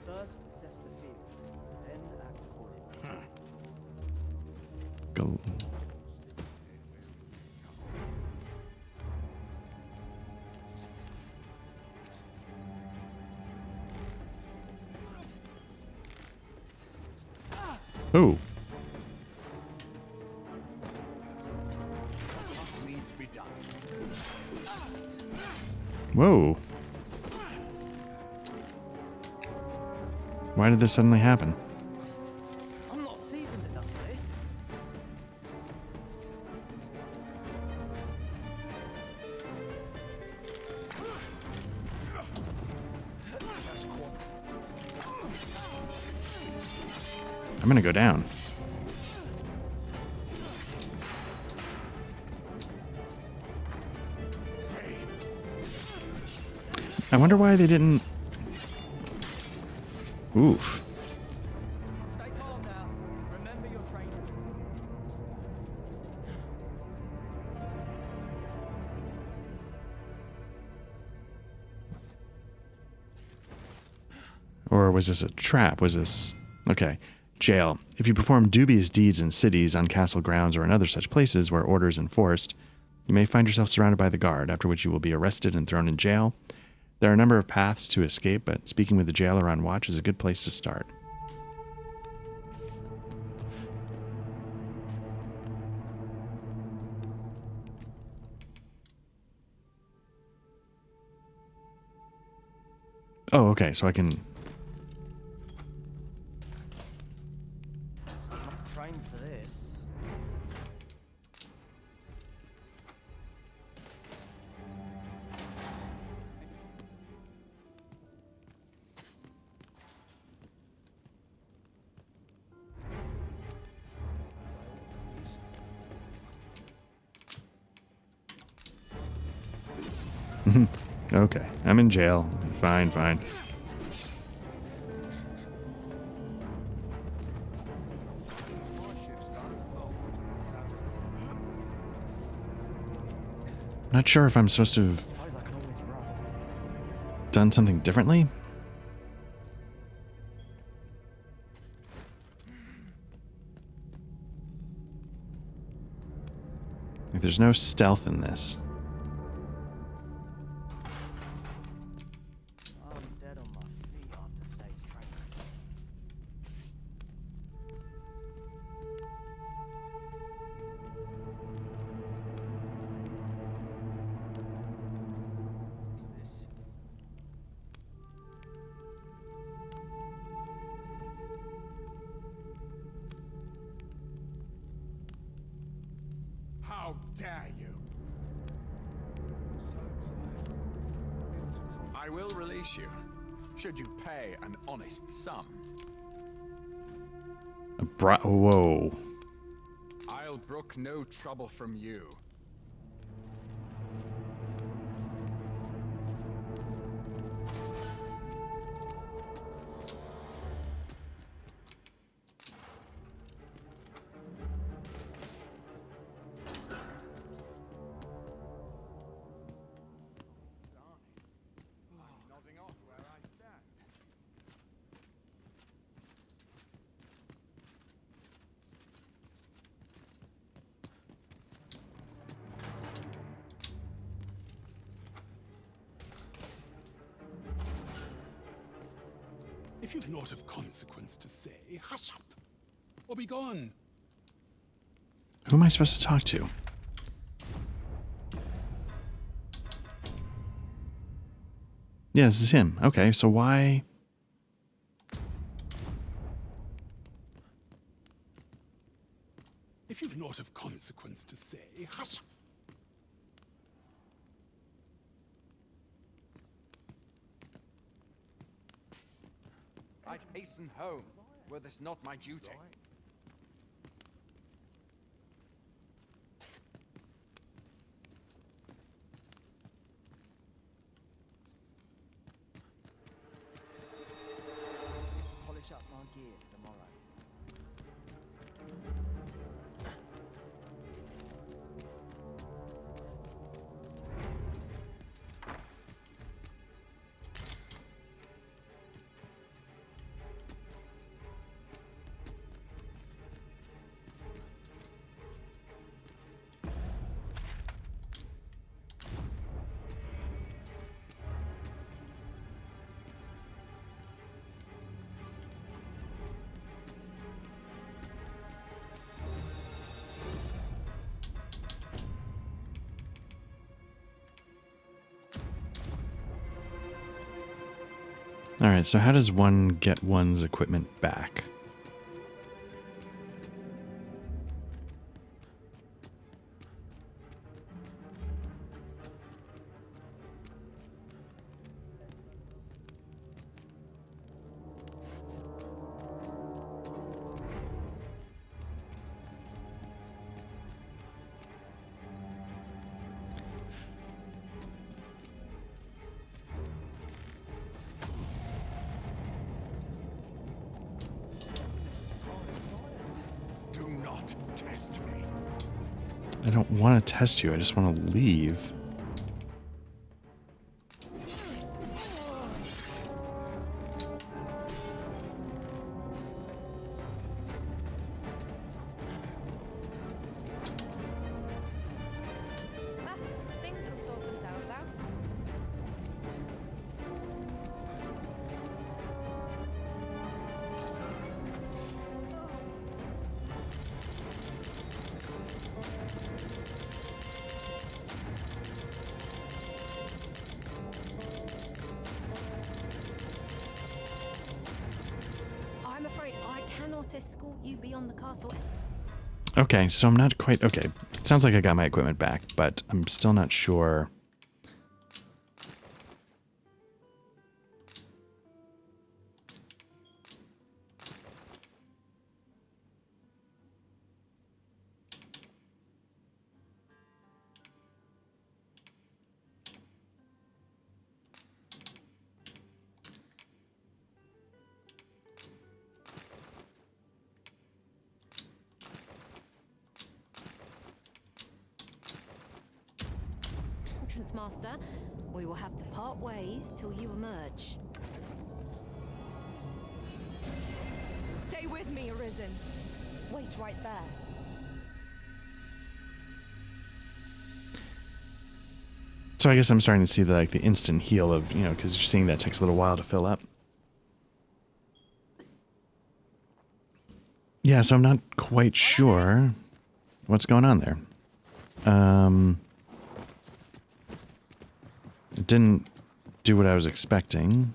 S18: First, assess the field, then act accordingly.
S1: Go. Oh.
S15: Must needs be done.
S1: Whoa. Why did this suddenly happen?
S18: I'm not seasoned enough for this.
S1: I'm gonna go down. I wonder why they didn't... Oof.
S18: Stay calm now. Remember your training.
S1: Or was this a trap? Was this... Okay. Jail. If you perform dubious deeds in cities, on castle grounds, or in other such places where order is enforced, you may find yourself surrounded by the guard, after which you will be arrested and thrown in jail. There are a number of paths to escape, but speaking with the jailer on watch is a good place to start. Oh, okay, so I can...
S18: I'm not trained for this.
S1: Okay, I'm in jail. Fine, fine. Not sure if I'm supposed to have done something differently. Like, there's no stealth in this.
S18: I'm dead on my feet after today's training. What's this?
S6: How dare you?
S19: I will release you, should you pay an honest sum.
S1: Whoa.
S19: I'll brook no trouble from you. Nodding off where I stand.
S6: If you've naught of consequence to say, hush up, or be gone.
S1: Who am I supposed to talk to? Yeah, this is him. Okay, so why...
S6: If you've naught of consequence to say, hush up.
S19: I'd hasten home, were this not my duty.
S18: Polish up my gear for tomorrow.
S1: Alright, so how does one get one's equipment back?
S6: Do not test me.
S1: I don't want to test you, I just want to leave.
S11: not escort you beyond the castle.
S1: Okay, so I'm not quite... Okay, sounds like I got my equipment back, but I'm still not sure...
S3: Entrance Master, we will have to part ways till you emerge.
S8: Stay with me, Arisen. Wait right there.
S1: So I guess I'm starting to see the instant heal of, you know, because you're seeing that takes a little while to fill up. Yeah, so I'm not quite sure what's going on there. It didn't do what I was expecting.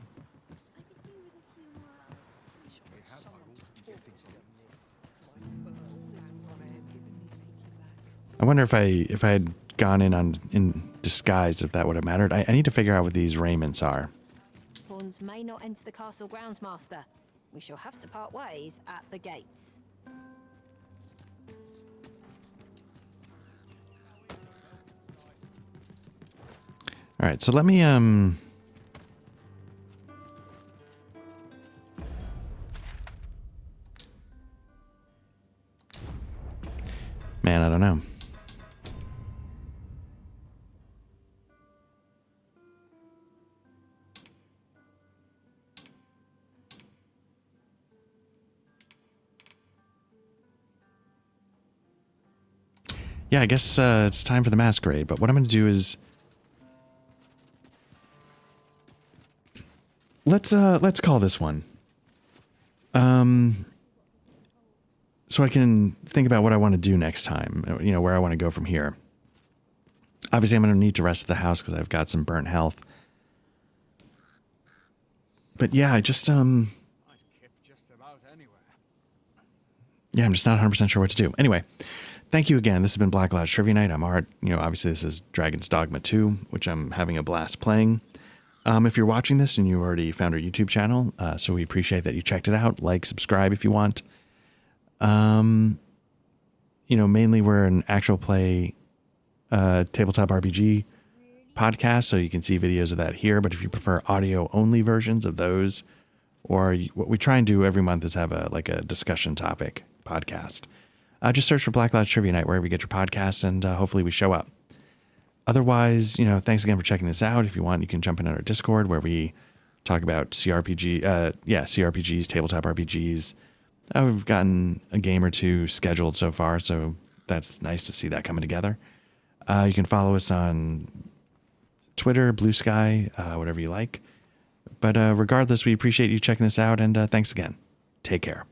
S1: I wonder if I had gone in disguise, if that would have mattered. I need to figure out what these raiments are.
S3: Pawns may not enter the castle grounds, Master. We shall have to part ways at the gates.
S1: All right, so let me man, I don't know. Yeah, I guess it's time for the masquerade, but what I'm going to do is let's call this one. So I can think about what I want to do next time, you know, where I want to go from here. Obviously, I'm going to need to rest the house because I've got some burnt health. But yeah, I just, yeah, I'm just not 100% sure what to do. Anyway, thank you again. This has been Black Lodge Trivia Night. I'm Art. You know, obviously this is Dragon's Dogma 2, which I'm having a blast playing. If you're watching this and you already found our YouTube channel, so we appreciate that you checked it out. Like, subscribe if you want. You know, mainly we're an actual play tabletop RPG podcast, so you can see videos of that here. But if you prefer audio only versions of those, or what we try and do every month is have a discussion topic podcast. Just search for Black Lodge Trivia Night wherever you get your podcasts, and hopefully we show up. Otherwise, you know, thanks again for checking this out. If you want, you can jump in our Discord where we talk about CRPGs, tabletop RPGs. We've gotten a game or two scheduled so far, so that's nice to see that coming together. You can follow us on Twitter, Blue Sky, whatever you like. But regardless, we appreciate you checking this out, and thanks again. Take care.